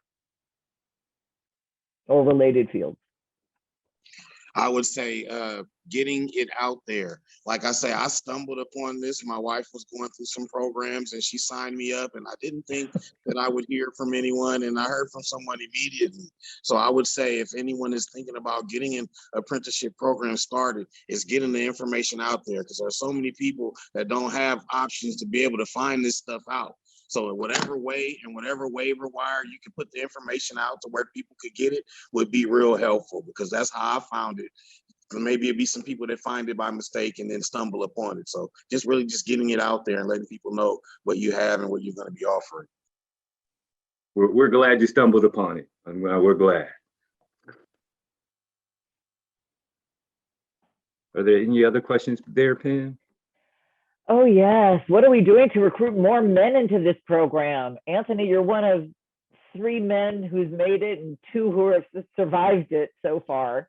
[SPEAKER 1] or related fields.
[SPEAKER 5] I would say getting it out there. Like I say, I stumbled upon this. My wife was going through some programs and she signed me up, and I didn't think that I would hear from anyone, and I heard from someone immediately. So I would say if anyone is thinking about getting an apprenticeship program started, is getting the information out there, because there are so many people that don't have options to be able to find this stuff out. So in whatever way and whatever waiver wire you can put the information out to where people could get it would be real helpful, because that's how I found it. Maybe it'd be some people that find it by mistake and then stumble upon it. So just really just getting it out there and letting people know what you have and what you're going to be offering.
[SPEAKER 2] We're glad you stumbled upon it. We're glad. Are there any other questions there, Pam?
[SPEAKER 1] Oh, yes. What are we doing to recruit more men into this program? Anthony, you're one of 3 men who's made it and 2 who have survived it so far.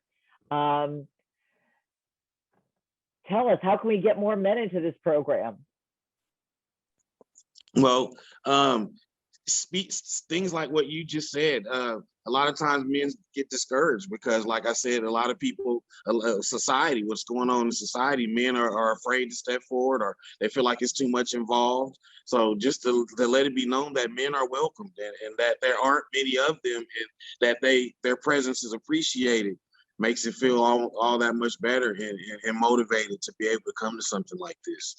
[SPEAKER 1] Tell us, how can we get more men into this program?
[SPEAKER 5] Well, things like what you just said. A lot of times men get discouraged because, like I said, a lot of people, society, what's going on in society, men are afraid to step forward, or they feel like it's too much involved. So just to let it be known that men are welcomed, and that there aren't many of them, and that their presence is appreciated, makes it feel all that much better and motivated to be able to come to something like this.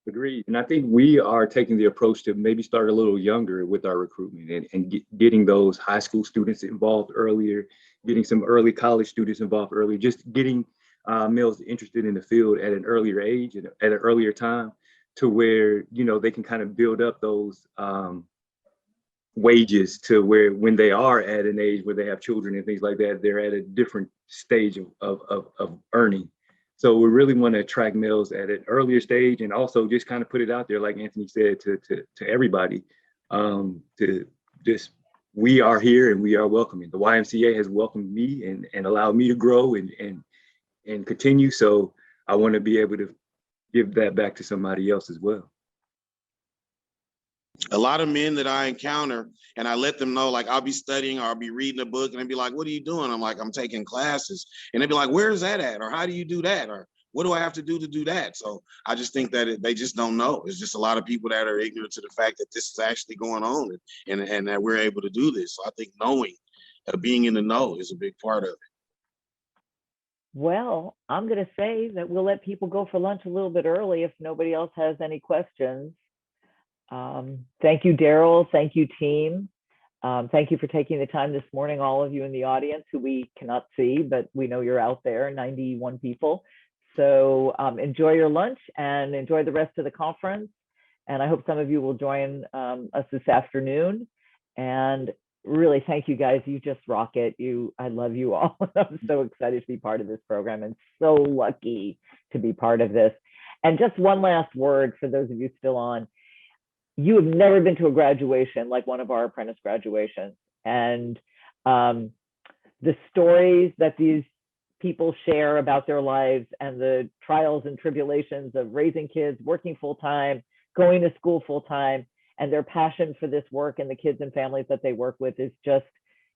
[SPEAKER 2] Agreed. And I think we are taking the approach to maybe start a little younger with our recruitment and getting those high school students involved earlier, getting some early college students involved earlier, just getting males interested in the field at an earlier age and at an earlier time, to where, you know, they can kind of build up those wages to where when they are at an age where they have children and things like that, they're at a different stage of earning. So we really want to attract males at an earlier stage, and also just kind of put it out there, like Anthony said, to everybody, to just, we are here and we are welcoming. The YMCA has welcomed me and allowed me to grow and continue. So I want to be able to give that back to somebody else as well.
[SPEAKER 5] A lot of men that I encounter, and I let them know, like, I'll be studying or I'll be reading a book, and they'd be like, "What are you doing?" I'm like, "I'm taking classes." And they'd be like, "Where's that at?" Or "How do you do that?" Or "What do I have to do that?" So I just think that they just don't know. It's just a lot of people that are ignorant to the fact that this is actually going on, and that we're able to do this. So I think knowing, being in the know, is a big part of it.
[SPEAKER 1] Well, I'm going to say that we'll let people go for lunch a little bit early if nobody else has any questions. Thank you, Daryl. Thank you, team. Thank you for taking the time this morning, all of you in the audience who we cannot see, but we know you're out there, 91 people. So enjoy your lunch and enjoy the rest of the conference. And I hope some of you will join us this afternoon. And really, thank you guys. You just rock it. I love you all. I'm so excited to be part of this program and so lucky to be part of this. And just one last word for those of you still on. you have never been to a graduation like one of our apprentice graduations. And the stories that these people share about their lives and the trials and tribulations of raising kids, working full-time, going to school full-time, and their passion for this work and the kids and families that they work with is just,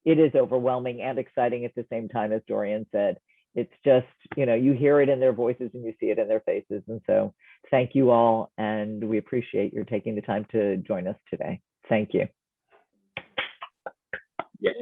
[SPEAKER 1] it is overwhelming and exciting at the same time, as Dorian said. It's just, you know, you hear it in their voices and you see it in their faces. And so thank you all. And we appreciate your taking the time to join us today. Thank you.
[SPEAKER 2] Yeah.